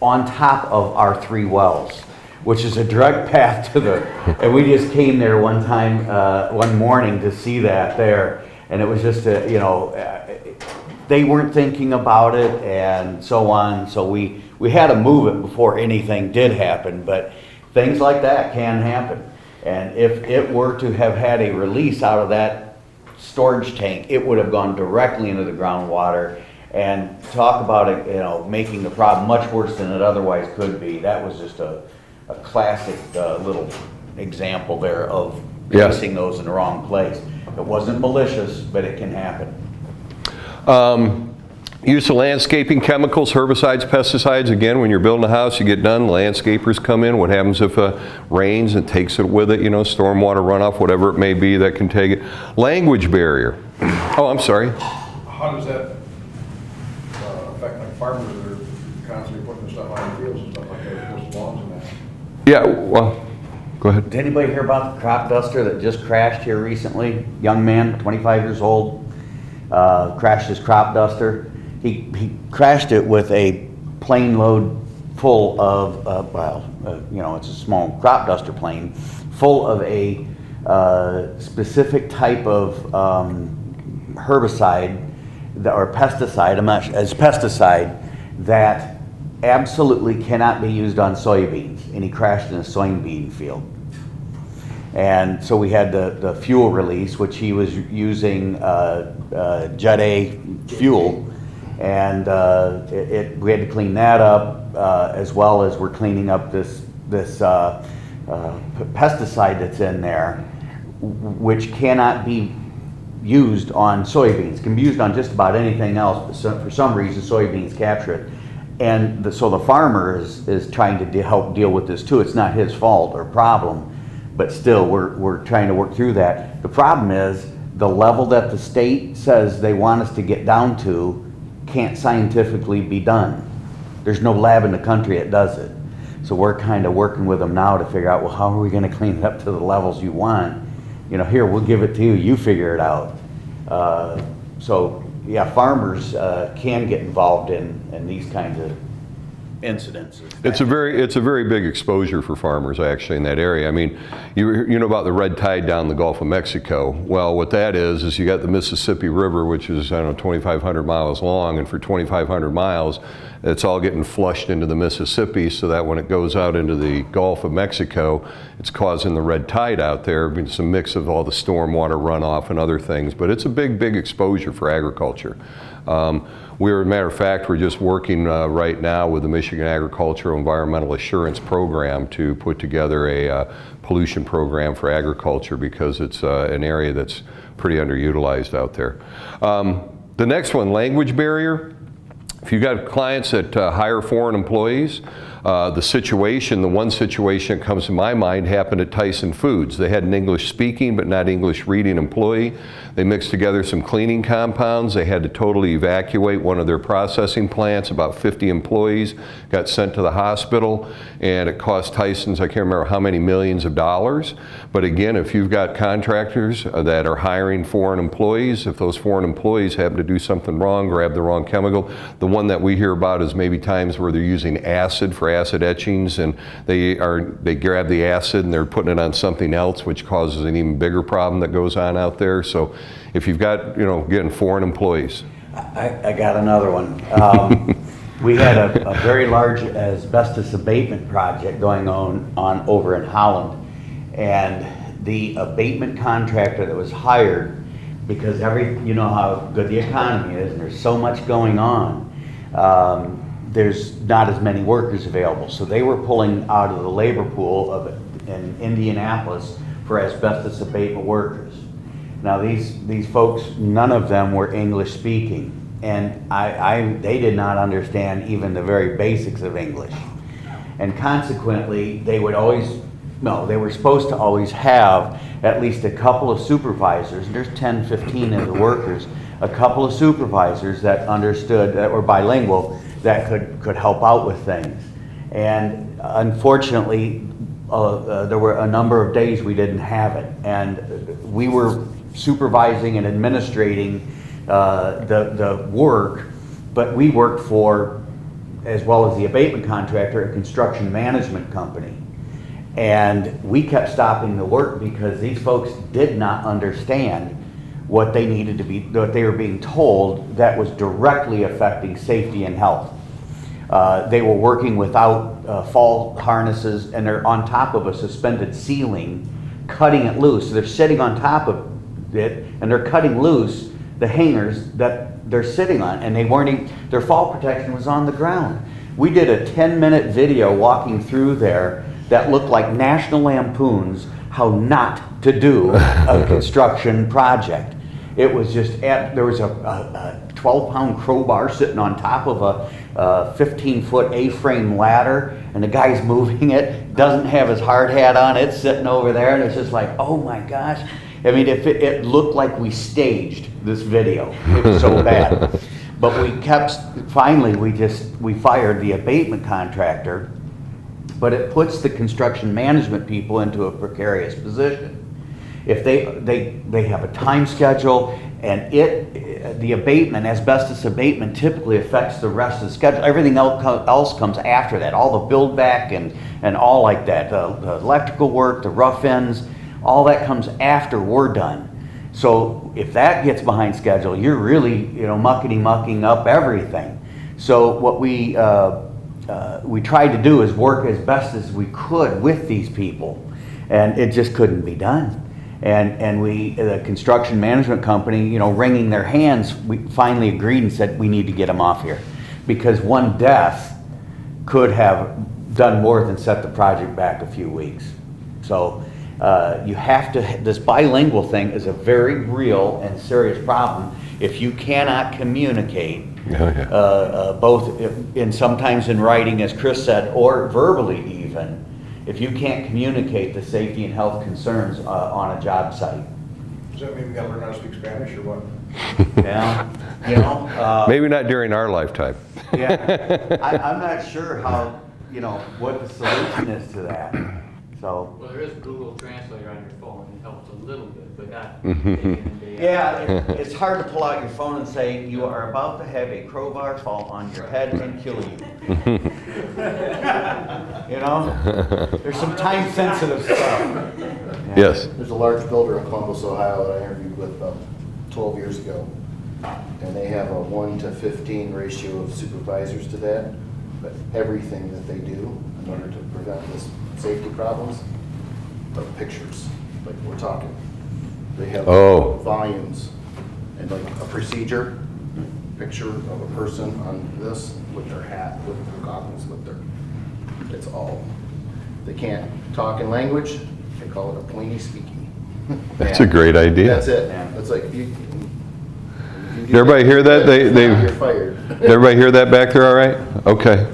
on top of our 3 wells, which is a direct path to and we just came there one time, one morning to see that there, and it was just they weren't thinking about it and so on, so we had to move it before anything did happen, but things like that can happen. And if it were to have had a release out of that storage tank, it would have gone directly into the groundwater, and talk about it, making the problem much worse than it otherwise could be. That was just a classic little example there of placing those in the wrong place. It wasn't malicious, but it can happen. Use of landscaping chemicals, herbicides, pesticides. Again, when you're building a house, you get done, landscapers come in. What happens if it rains and takes it with it, stormwater runoff, whatever it may be that can take it. Language barrier. Oh, I'm sorry. How does that affect like farmers that are constantly putting stuff on the fields and stuff like that, post lawns and that? Yeah, well, go ahead. Did anybody hear about the crop duster that just crashed here recently? Young man, 25 years old, crashed his crop duster. He crashed it with a plane load full of, it's a small crop duster plane, full of a specific type of herbicide or pesticide, pesticide that absolutely cannot be used on soybeans, and he crashed in a soybean field. And so we had the fuel release, which he was using Jet A fuel, and we had to clean that up, as well as we're cleaning up this pesticide that's in there, which cannot be used on soybeans. It can be used on just about anything else, but for some reason soybeans capture it. And so the farmer is trying to help deal with this too. It's not his fault or problem, but still we're trying to work through that. The problem is the level that the state says they want us to get down to can't scientifically be done. There's no lab in the country that does it. So we're kind of working with them now to figure out, well, how are we going to clean it up to the levels you want? Here, we'll give it to you, you figure it out. So yeah, farmers can get involved in these kinds of incidences. It's a very big exposure for farmers actually in that area. I mean, you know about the red tide down the Gulf of Mexico. Well, what that is you got the Mississippi River, which is, I don't know, 2,500 miles long, and for 2,500 miles, it's all getting flushed into the Mississippi, so that when it goes out into the Gulf of Mexico, it's causing the red tide out there. It's a mix of all the stormwater runoff and other things, but it's a big exposure for agriculture. As a matter of fact, we're just working right now with the Michigan Agricultural Environmental Assurance Program to put together a pollution program for agriculture, because it's an area that's pretty underutilized out there. The next one, language barrier. If you've got clients that hire foreign employees, the one situation that comes to my mind happened at Tyson Foods. They had an English speaking but not English reading employee. They mixed together some cleaning compounds. They had to totally evacuate one of their processing plants. About 50 employees got sent to the hospital, and it cost Tyson's, I can't remember how many millions of dollars. But again, if you've got contractors that are hiring foreign employees, if those foreign employees happen to do something wrong, grab the wrong chemical, the one that we hear about is maybe times where they're using acid for acid etchings, and they grab the acid and they're putting it on something else, which causes an even bigger problem that goes on out there. So if you've got, getting foreign employees. I got another one. We had a very large asbestos abatement project going on over in Holland, and the abatement contractor that was hired, because you know how good the economy is and there's so much going on, there's not as many workers available. So they were pulling out of the labor pool in Indianapolis for asbestos abatement workers. Now these folks, none of them were English speaking, and they did not understand even the very basics of English. And consequently, they were supposed to always have at least a couple of supervisors, and there's 10, 15 of the workers, a couple of supervisors that understood, that were bilingual, that could help out with things. And unfortunately, there were a number of days we didn't have it, and we were supervising and administrating the work, but we worked for, as well as the abatement contractor, a construction management company. And we kept stopping the work because these folks did not understand what they needed to be, what they were being told that was directly affecting safety and health. They were working without fall harnesses, and they're on top of a suspended ceiling, cutting it loose. So they're sitting on top of it, and they're cutting loose the hangers that they're sitting on, and they weren't even, their fall protection was on the ground. We did a 10-minute video walking through there that looked like National Lampoon's How Not to Do a Construction Project. It was just, there was a 12-pound crowbar sitting on top of a 15-foot A-frame ladder, and the guy's moving it, doesn't have his hard hat on, it's sitting over there, and it's just like, oh my gosh. I mean, it looked like we staged this video. It was so bad. But we kept, finally, we fired the abatement contractor, but it puts the construction management people into a precarious position. If they have a time schedule, and the abatement, asbestos abatement, typically affects the rest of the schedule. Everything else comes after that, all the build back and all like that, the electrical work, the rough ends, all that comes after we're done. So if that gets behind schedule, you're really, mucking up everything. So what we tried to do is work as best as we could with these people, and it just couldn't be done. And the construction management company, wringing their hands, we finally agreed and said, we need to get them off here, because one death could have done more than set the project back a few weeks. So you have to, this bilingual thing is a very real and serious problem. If you cannot communicate, both sometimes in writing, as Chris said, or verbally even, if you can't communicate the safety and health concerns on a job site. Does that mean we gotta learn how to speak Spanish or what? Yeah, Maybe not during our lifetime. yeah. I'm not sure how, what the solution is to that. So, Well, there is Google Translator on your phone, it helps a little bit, but not day in and day out. yeah, it's hard to pull out your phone and say, you are about to have a crowbar fall on your head and kill you. You know? There's some time-sensitive stuff. Yes. There's a large builder in Columbus, Ohio that I interviewed with about 12 years ago. And they have a 1 to 15 ratio of supervisors to that. But everything that they do in order to prevent this safety problems are pictures, like we're talking. They have Oh. volumes and like a procedure, picture of a person on this with their hat, with their goggles, with their, it's all. They can't talk in language, they call it a pointy speaky. That's a great idea. That's it. Yeah. It's like, if you Did everybody hear that? You're fired. Did everybody hear that back there all right? Okay.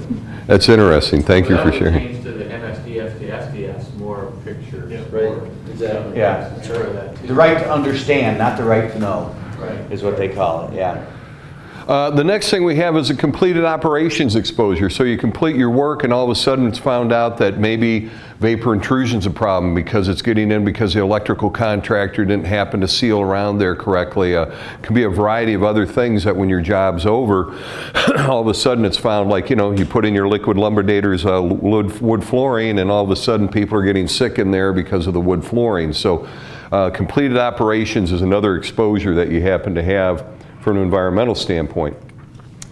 That's interesting. Thank you That for would sharing. change to the MSDS to SDS, more pictures. Right, more- exactly. Yeah. That's right. That too. The right to understand, not the right to know, Right. is what they call it, yeah. The next thing we have is a completed operations exposure. So you complete your work and all of a sudden it's found out that maybe vapor intrusion's a problem because it's getting in because the electrical contractor didn't happen to seal around there correctly. It can be a variety of other things that when your job's over, all of a sudden it's found, like, you know, you put in your liquid lumbridators wood flooring and all of a sudden people are getting sick in there because of the wood flooring. So completed operations is another exposure that you happen to have from an environmental standpoint.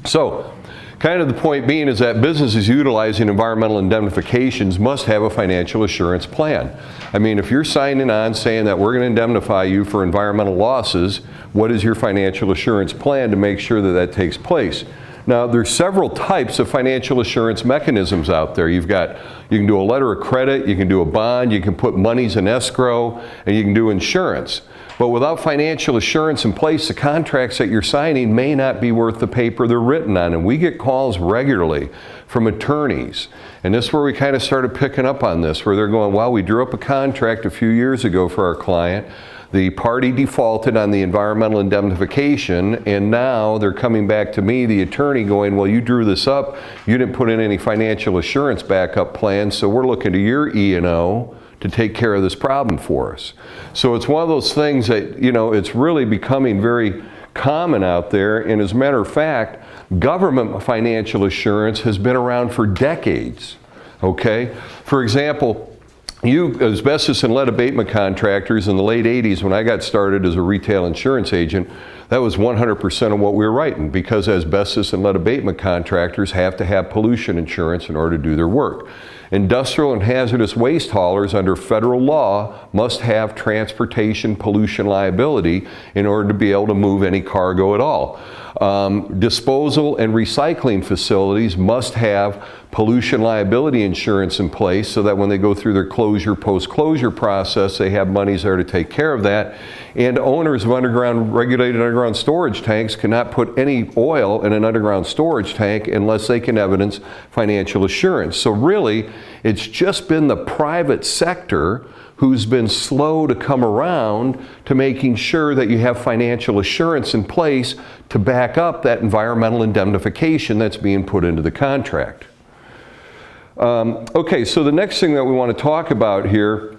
So, kind of the point being is that businesses utilizing environmental indemnifications must have a financial assurance plan. I mean, if you're signing on saying that we're going to indemnify you for environmental losses, what is your financial assurance plan to make sure that that takes place? Now, there's several types of financial assurance mechanisms out there. You can do a letter of credit, you can do a bond, you can put monies in escrow, and you can do insurance. But without financial assurance in place, the contracts that you're signing may not be worth the paper they're written on. And we get calls regularly from attorneys. And this is where we kind of started picking up on this, where they're going, well, we drew up a contract a few years ago for our client. The party defaulted on the environmental indemnification, and now they're coming back to me, the attorney, going, well, you drew this up, you didn't put in any financial assurance backup plan, so we're looking to your E&O to take care of this problem for us. So it's one of those things that, you know, it's really becoming very common out there, and as a matter of fact, government financial assurance has been around for decades, okay? For example, asbestos and lead abatement contractors in the late 80s, when I got started as a retail insurance agent, that was 100% of what we were writing, because asbestos and lead abatement contractors have to have pollution insurance in order to do their work. Industrial and hazardous waste haulers under federal law must have transportation pollution liability in order to be able to move any cargo at all. Disposal and recycling facilities must have pollution liability insurance in place so that when they go through their closure, post-closure process, they have monies there to take care of that. And owners of regulated underground storage tanks cannot put any oil in an underground storage tank unless they can evidence financial assurance. So really, it's just been the private sector who's been slow to come around to making sure that you have financial assurance in place to back up that environmental indemnification that's being put into the contract. Okay, so the next thing that we want to talk about here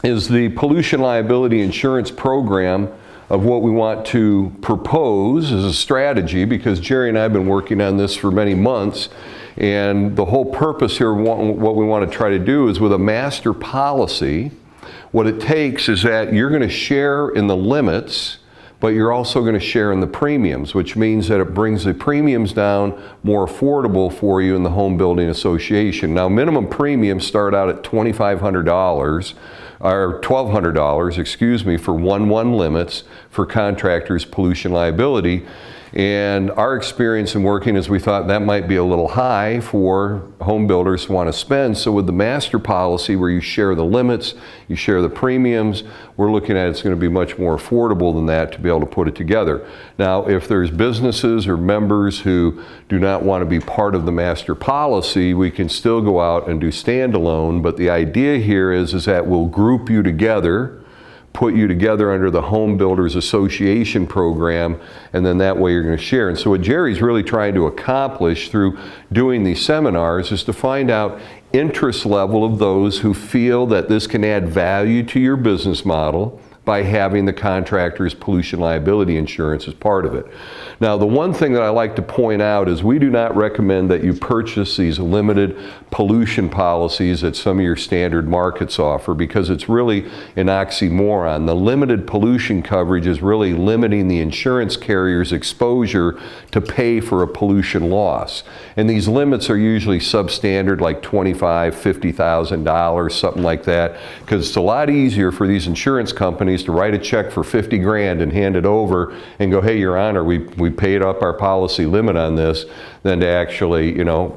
is the pollution liability insurance program of what we want to propose as a strategy, because Jerry and I have been working on this for many months, and the whole purpose here, what we want to try to do is with a master policy, what it takes is that you're going to share in the limits, but you're also going to share in the premiums, which means that it brings the premiums down more affordable for you in the home building association. Now, minimum premiums start out at $2,500, or $1,200, excuse me, for 1-1 limits for contractors' pollution liability. And our experience in working is we thought that might be a little high for home builders to want to spend. So with the master policy where you share the limits, you share the premiums, we're looking at it's going to be much more affordable than that to be able to put it together. Now, if there's businesses or members who do not want to be part of the master policy, we can still go out and do standalone. But the idea here is that we'll group you together, put you together under the Home Builders Association program, and then that way you're going to share. And so what Jerry's really trying to accomplish through doing these seminars is to find out interest level of those who feel that this can add value to your business model by having the contractor's pollution liability insurance as part of it. Now, the one thing that I like to point out is we do not recommend that you purchase these limited pollution policies that some of your standard markets offer, because it's really an oxymoron. The limited pollution coverage is really limiting the insurance carrier's exposure to pay for a pollution loss. And these limits are usually substandard, like $25,000, $50,000, something like that, because it's a lot easier for these insurance companies to write a check for 50 grand and hand it over and go, hey, Your Honor, we paid up our policy limit on this, than to actually, you know,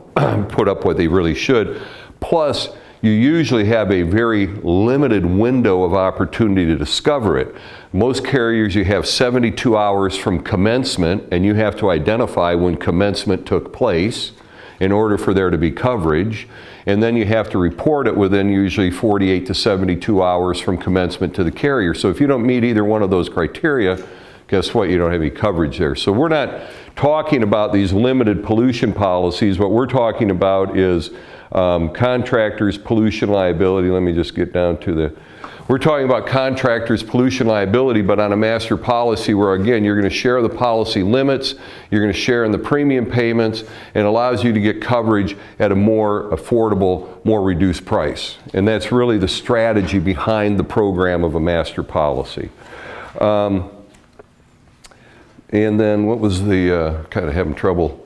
put up what they really should. Plus, you usually have a very limited window of opportunity to discover it. Most carriers, you have 72 hours from commencement, and you have to identify when commencement took place in order for there to be coverage. And then you have to report it within usually 48 to 72 hours from commencement to the carrier. So if you don't meet either one of those criteria, guess what? You don't have any coverage there. So we're not talking about these limited pollution policies. What we're talking about is contractors' pollution liability. Let me just get down to the... We're talking about contractors' pollution liability, but on a master policy where, again, you're going to share the policy limits, you're going to share in the premium payments, and it allows you to get coverage at a more affordable, more reduced price. And that's really the strategy behind the program of a master policy. And then what was the, kind of having trouble,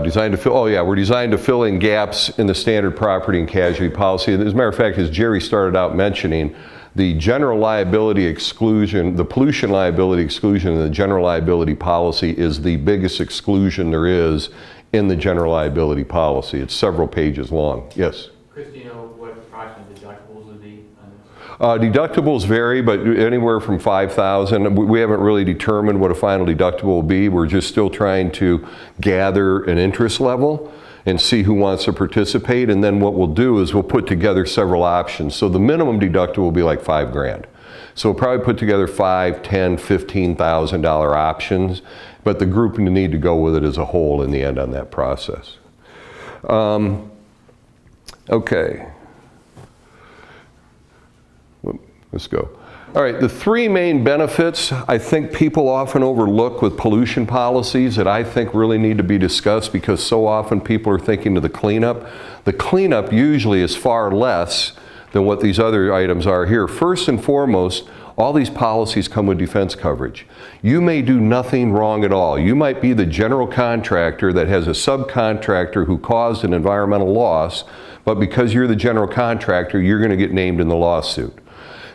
designed to fill, oh yeah, we're designed to fill in gaps in the standard property and casualty policy. As a matter of fact, as Jerry started out mentioning, the general liability exclusion, the pollution liability exclusion in the general liability policy is the biggest exclusion there is in the general liability policy. It's several pages long. Yes? Chris, do you know what approximate deductibles would be on this? Deductibles vary, but anywhere from $5,000. We haven't really determined what a final deductible will be. We're just still trying to gather an interest level and see who wants to participate. And then what we'll do is we'll put together several options. So the minimum deductible will be like $5 grand. So we'll probably put together $5,000, $10,000, $15,000 options, but the group will need to go with it as a whole in the end on that process. Okay. Let's go. All right, the three main benefits I think people often overlook with pollution policies that I think really need to be discussed, because so often people are thinking of the cleanup. The cleanup usually is far less than what these other items are here. First and foremost, all these policies come with defense coverage. You may do nothing wrong at all. You might be the general contractor that has a subcontractor who caused an environmental loss, but because you're the general contractor, you're going to get named in the lawsuit.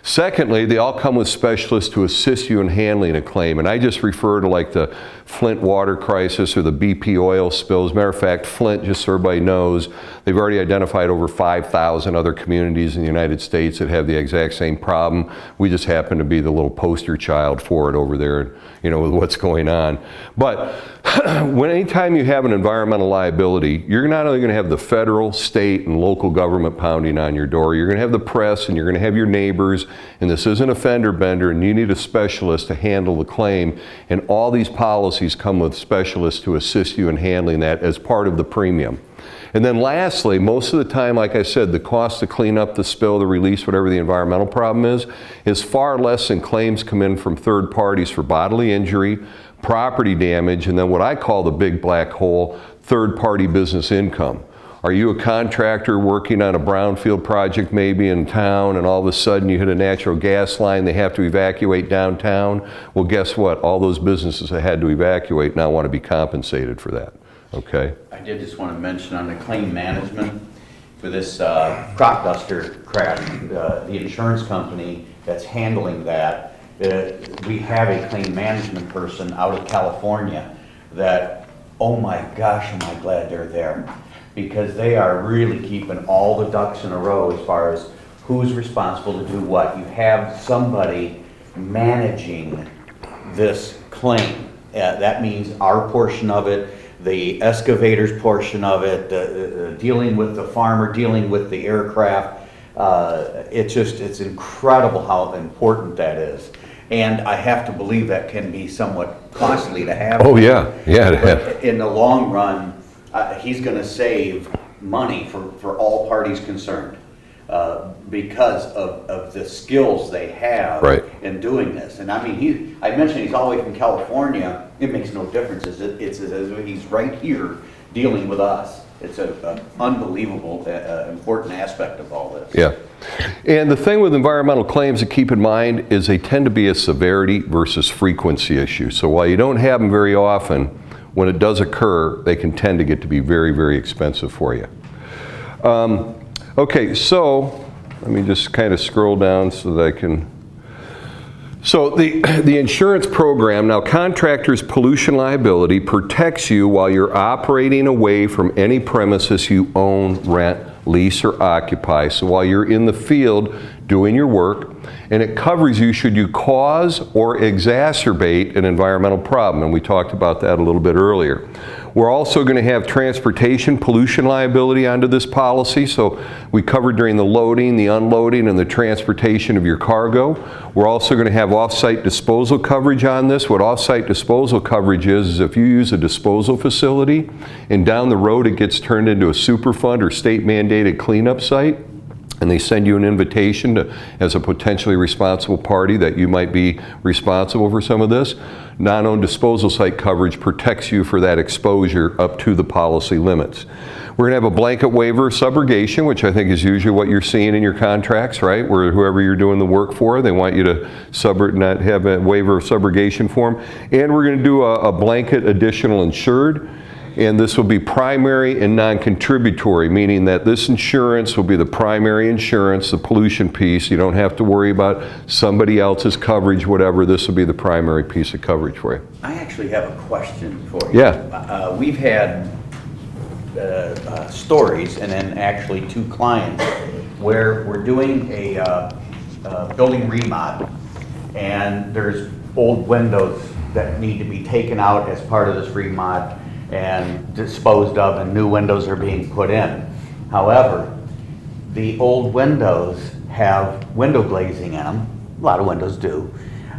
Secondly, they all come with specialists to assist you in handling a claim. And I just refer to like the Flint water crisis or the BP oil spills. Matter of fact, Flint, just so everybody knows, they've already identified over 5,000 other communities in the United States that have the exact same problem. We just happen to be the little poster child for it over there, you know, with what's going on. But anytime you have an environmental liability, you're not only going to have the federal, state, and local government pounding on your door, you're going to have the press, and you're going to have your neighbors, and this isn't a fender bender, and you need a specialist to handle the claim. And all these policies come with specialists to assist you in handling that as part of the premium. And then lastly, most of the time, like I said, the cost to clean up the spill, the release, whatever the environmental problem is far less than claims come in from third parties for bodily injury, property damage, and then what I call the big black hole, third-party business income. Are you a contractor working on a brownfield project maybe in town, and all of a sudden you hit a natural gas line, they have to evacuate downtown? Well, guess what? All those businesses that had to evacuate now want to be compensated for that. Okay? I did just want to mention on the claim management for this crop duster crash, the insurance company that's handling that, we have a claim management person out of California that, oh my gosh, am I glad they're there. Because they are really keeping all the ducks in a row as far as who's responsible to do what. You have somebody managing this claim. That means our portion of it, the excavators portion of it, dealing with the farmer, dealing with the aircraft. It's incredible how important that is. And I have to believe that can be somewhat costly to have. Oh yeah, yeah. But in the long run, he's going to save money for all parties concerned because of the skills they have Right. in doing this. And I mean, I mentioned he's all the way from California. It makes no difference. It's as if he's right here dealing with us. It's an unbelievable, important aspect of all this. Yeah. And the thing with environmental claims to keep in mind is they tend to be a severity versus frequency issue. So while you don't have them very often, when it does occur, they can tend to get to be very, very expensive for you. Okay, so let me just kind of scroll down so that I can. So the insurance program, now Contractors Pollution Liability protects you while you're operating away from any premises you own, rent, lease, or occupy. So while you're in the field doing your work, and it covers you should you cause or exacerbate an environmental problem, and we talked about that a little bit earlier. We're also going to have transportation pollution liability under this policy, so we cover during the loading, the unloading, and the transportation of your cargo. We're also going to have off-site disposal coverage on this. What off-site disposal coverage is if you use a disposal facility and down the road it gets turned into a Superfund or state-mandated cleanup site, and they send you an invitation to, as a potentially responsible party, that you might be responsible for some of this. Non-owned disposal site coverage protects you for that exposure up to the policy limits. We're going to have a blanket waiver of subrogation, which I think is usually what you're seeing in your contracts, right? Where whoever you're doing the work for, they want you to not have a waiver of subrogation form. And we're going to do a blanket additional insured. And this will be primary and non-contributory, meaning that this insurance will be the primary insurance, the pollution piece. You don't have to worry about somebody else's coverage, whatever. This will be the primary piece of coverage for you. I actually have a question for you. Yeah. We've had stories, and then actually 2 clients, where we're doing a building remodel, and there's old windows that need to be taken out as part of this remodel and disposed of, and new windows are being put in. However, the old windows have window glazing in them. A lot of windows do.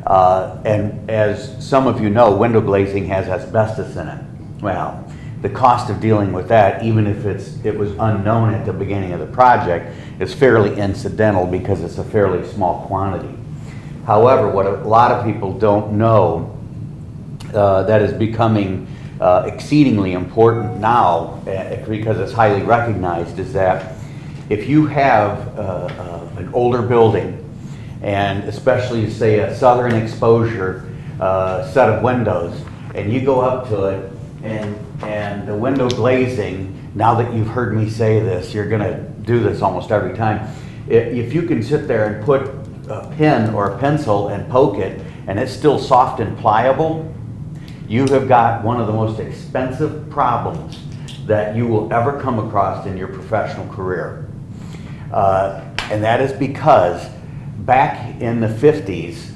And as some of you know, window glazing has asbestos in it. Well, the cost of dealing with that, even if it was unknown at the beginning of the project, is fairly incidental because it's a fairly small quantity. However, what a lot of people don't know that is becoming exceedingly important now, because it's highly recognized, is that if you have an older building, and especially say a southern exposure set of windows, and you go up to it, and the window glazing, now that you've heard me say this, you're going to do this almost every time. If you can sit there and put a pen or a pencil and poke it, and it's still soft and pliable, you have got one of the most expensive problems that you will ever come across in your professional career. And that is because back in the 50s,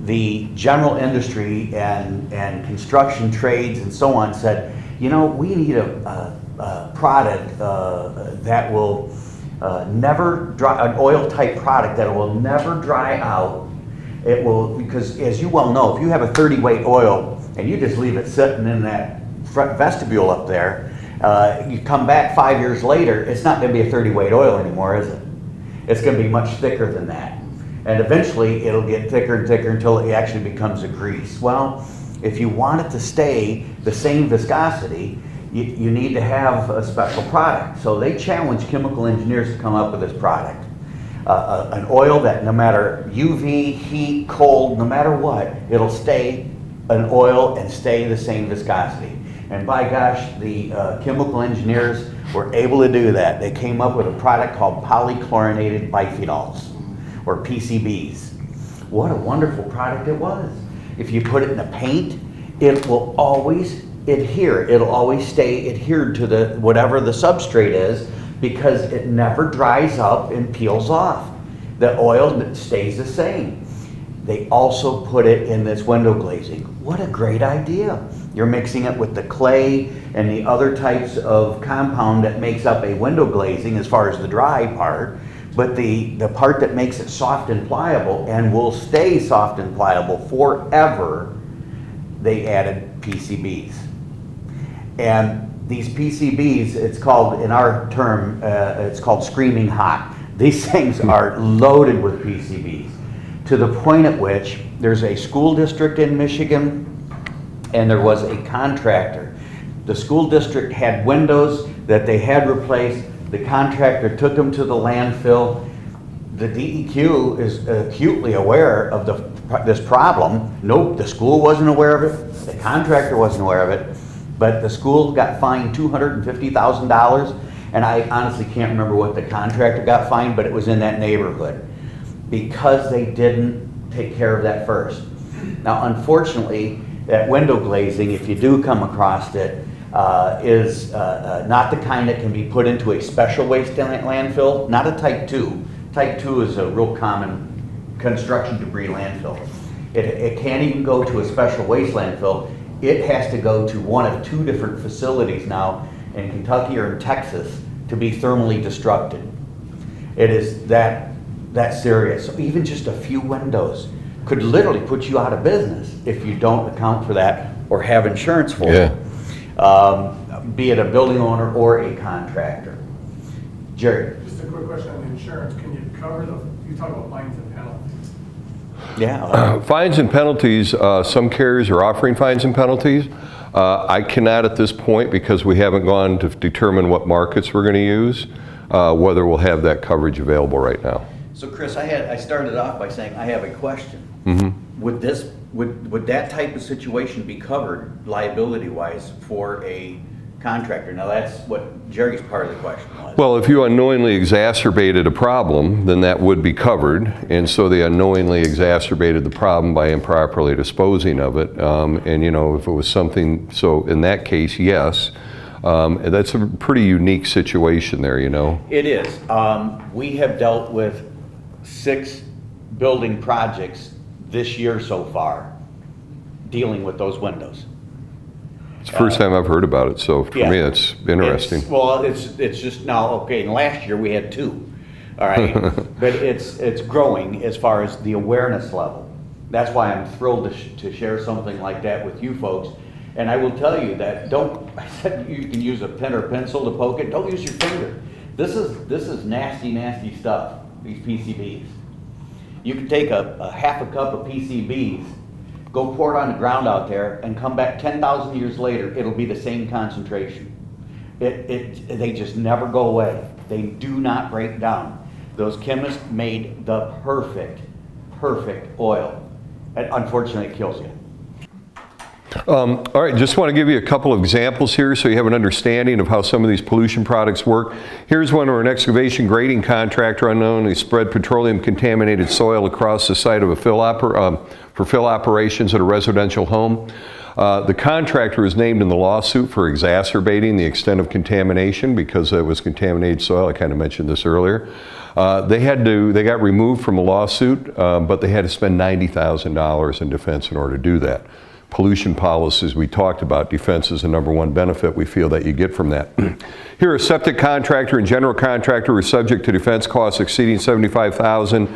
the general industry and construction trades and so on said, you know, we need a product that will never dry, an oil type product that will never dry out. It will, because as you well know, if you have a 30 weight oil and you just leave it sitting in that front vestibule up there, you come back 5 years later, it's not going to be a 30 weight oil anymore, is it? It's going to be much thicker than that. And eventually it'll get thicker and thicker until it actually becomes a grease. Well, if you want it to stay the same viscosity, you need to have a special product. So they challenge chemical engineers to come up with this product. An oil that no matter UV, heat, cold, no matter what, it'll stay an oil and stay the same viscosity. And by gosh, the chemical engineers were able to do that. They came up with a product called polychlorinated biphenyls, or PCBs. What a wonderful product it was. If you put it in a paint, it will always adhere. It'll always stay adhered to the whatever the substrate is, because it never dries up and peels off. The oil stays the same. They also put it in this window glazing. What a great idea. You're mixing it with the clay and the other types of compound that makes up a window glazing as far as the dry part, but the part that makes it soft and pliable and will stay soft and pliable forever, they added PCBs. And these PCBs, it's called, in our term, it's called screaming hot. These things are loaded with PCBs, to the point at which there's a school district in Michigan, and there was a contractor. The school district had windows that they had replaced. The contractor took them to the landfill. The DEQ is acutely aware of this problem. Nope, the school wasn't aware of it. The contractor wasn't aware of it. But the school got fined $250,000, and I honestly can't remember what the contractor got fined, but it was in that neighborhood because they didn't take care of that first. Now, unfortunately, that window glazing, if you do come across it, is not the kind that can be put into a special waste landfill, not a type 2. Type 2 is a real common construction debris landfill. It can't even go to a special waste landfill. It has to go to one of 2 different facilities now in Kentucky or in Texas to be thermally destructed. It is that serious. So even just a few windows could literally put you out of business if you don't account for that or have insurance for it. Be it a building owner or a contractor. Jerry? Just a quick question on the insurance. Can you cover you talk about fines and penalties. Yeah. Fines and penalties, some carriers are offering fines and penalties. I cannot at this point, because we haven't gone to determine what markets we're going to use, whether we'll have that coverage available right now. So Chris, I started off by saying I have a question. Would that type of situation be covered liability-wise for a contractor? Now that's what Jerry's part of the question was. Well, if you unknowingly exacerbated a problem, then that would be covered. And so they unknowingly exacerbated the problem by improperly disposing of it. And you know, if it was something, so in that case, yes. That's a pretty unique situation there, you know. It is. We have dealt with 6 building projects this year so far, dealing with those windows. It's the first time I've heard about it, so for me it's interesting. It's just now, okay, and last year we had 2, all right? But it's growing as far as the awareness level. That's why I'm thrilled to share something like that with you folks. And I will tell you that I said you can use a pen or pencil to poke it, don't use your finger. This is nasty, nasty stuff, these PCBs. You can take a half a cup of PCBs, go pour it on the ground out there, and come back 10,000 years later, it'll be the same concentration. They just never go away. They do not break down. Those chemists made the perfect oil. And unfortunately, it kills you. All right, just want to give you a couple of examples here so you have an understanding of how some of these pollution products work. Here's one where an excavation grading contractor unknowingly spread petroleum contaminated soil across the site of a fill operations at a residential home. The contractor is named in the lawsuit for exacerbating the extent of contamination because it was contaminated soil. I kind of mentioned this earlier. They got removed from a lawsuit, but they had to spend $90,000 in defense in order to do that. Pollution policies, we talked about, defense is the #1 benefit we feel that you get from that. Here, a septic contractor and general contractor were subject to defense costs exceeding $75,000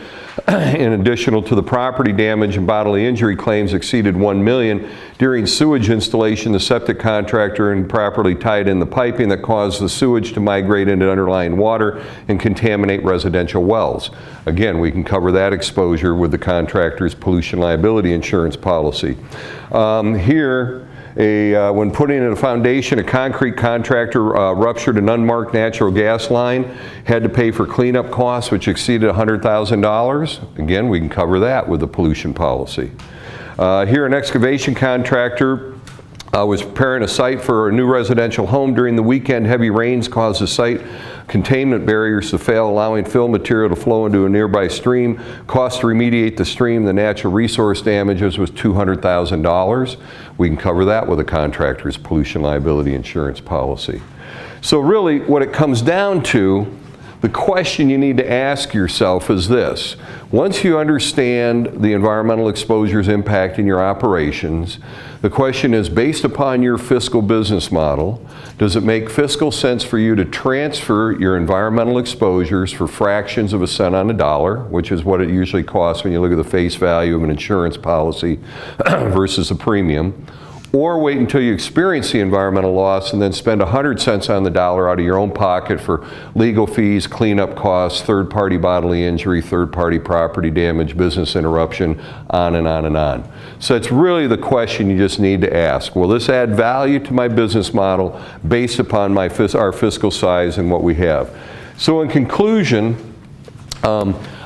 in additional to the property damage and bodily injury claims exceeded $1 million. During sewage installation, the septic contractor improperly tied in the piping that caused the sewage to migrate into underlying water and contaminate residential wells. Again, we can cover that exposure with the contractor's pollution liability insurance policy. Here, when putting in a foundation, a concrete contractor ruptured an unmarked natural gas line, had to pay for cleanup costs which exceeded $100,000. Again, we can cover that with the pollution policy. Here, an excavation contractor was preparing a site for a new residential home. During the weekend, heavy rains caused the site containment barriers to fail, allowing fill material to flow into a nearby stream. Cost to remediate the stream, the natural resource damages was $200,000. We can cover that with a contractor's pollution liability insurance policy. So really, what it comes down to, the question you need to ask yourself is this. Once you understand the environmental exposures impacting your operations, the question is, based upon your fiscal business model, does it make fiscal sense for you to transfer your environmental exposures for fractions of a cent on the dollar, which is what it usually costs when you look at the face value of an insurance policy versus a premium, or wait until you experience the environmental loss and then spend 100 cents on the dollar out of your own pocket for legal fees, cleanup costs, third-party bodily injury, third-party property damage, business interruption, on and on and on. So it's really the question you just need to ask. Will this add value to my business model based upon our fiscal size and what we have? So in conclusion,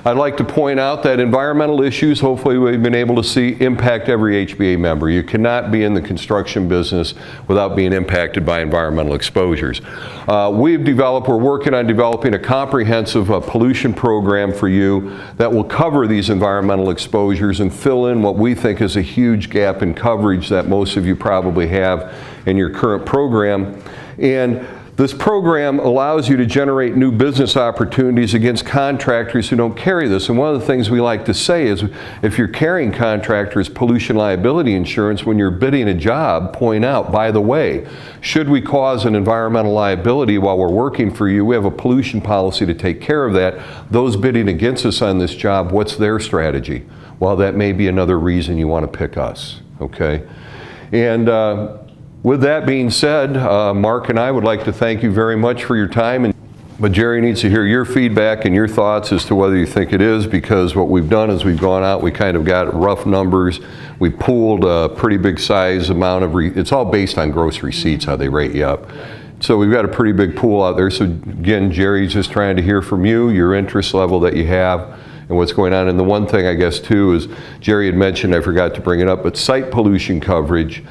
I'd like to point out that environmental issues, hopefully we've been able to see, impact every HBA member. You cannot be in the construction business without being impacted by environmental exposures. We're working on developing a comprehensive pollution program for you that will cover these environmental exposures and fill in what we think is a huge gap in coverage that most of you probably have in your current program. And this program allows you to generate new business opportunities against contractors who don't carry this. And one of the things we like to say is if you're carrying contractors' pollution liability insurance, when you're bidding a job, point out, by the way, should we cause an environmental liability while we're working for you, we have a pollution policy to take care of that. Those bidding against us on this job, what's their strategy? Well, that may be another reason you want to pick us, okay? And with that being said, Mark and I would like to thank you very much for your time. But Jerry needs to hear your feedback and your thoughts as to whether you think it is, because what we've done is we've gone out, we kind of got rough numbers. We pooled a pretty big size amount of, it's all based on gross receipts, how they rate you up. So we've got a pretty big pool out there. So again, Jerry's just trying to hear from you, your interest level that you have, and what's going on. And the one thing I guess too is Jerry had mentioned, I forgot to bring it up, but site pollution coverage.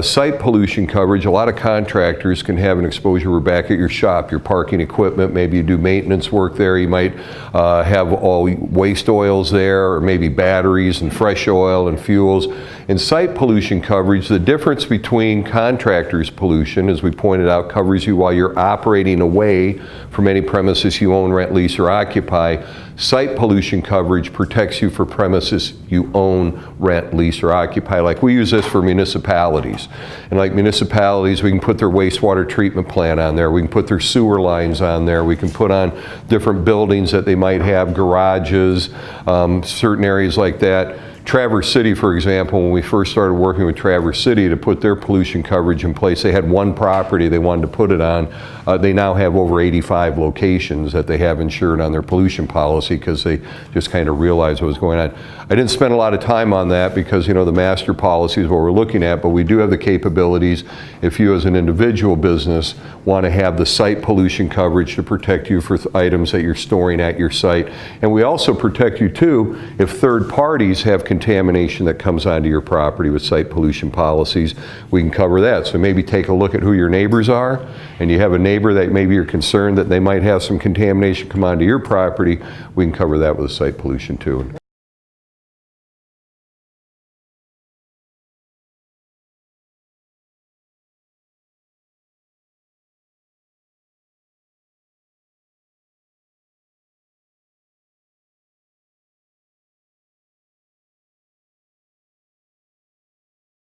Site pollution coverage, a lot of contractors can have an exposure. We're back at your shop, your parking equipment, maybe you do maintenance work there, you might have all waste oils there, or maybe batteries and fresh oil and fuels. In site pollution coverage, the difference between contractors' pollution, as we pointed out, covers you while you're operating away from any premises you own, rent, lease, or occupy. Site pollution coverage protects you for premises you own, rent, lease, or occupy. Like we use this for municipalities. And like municipalities, we can put their wastewater treatment plant on there. We can put their sewer lines on there. We can put on different buildings that they might have, garages, certain areas like that. Traverse City, for example, when we first started working with Traverse City to put their pollution coverage in place, they had one property they wanted to put it on. They now have over 85 locations that they have insured on their pollution policy because they just kind of realized what was going on. I didn't spend a lot of time on that because, you know, the master policy is what we're looking at, but we do have the capabilities if you as an individual business want to have the site pollution coverage to protect you for items that you're storing at your site. And we also protect you too if third parties have contamination that comes onto your property with site pollution policies. We can cover that. So maybe take a look at who your neighbors are, and you have a neighbor that maybe you're concerned that they might have some contamination come onto your property, we can cover that with a site pollution too.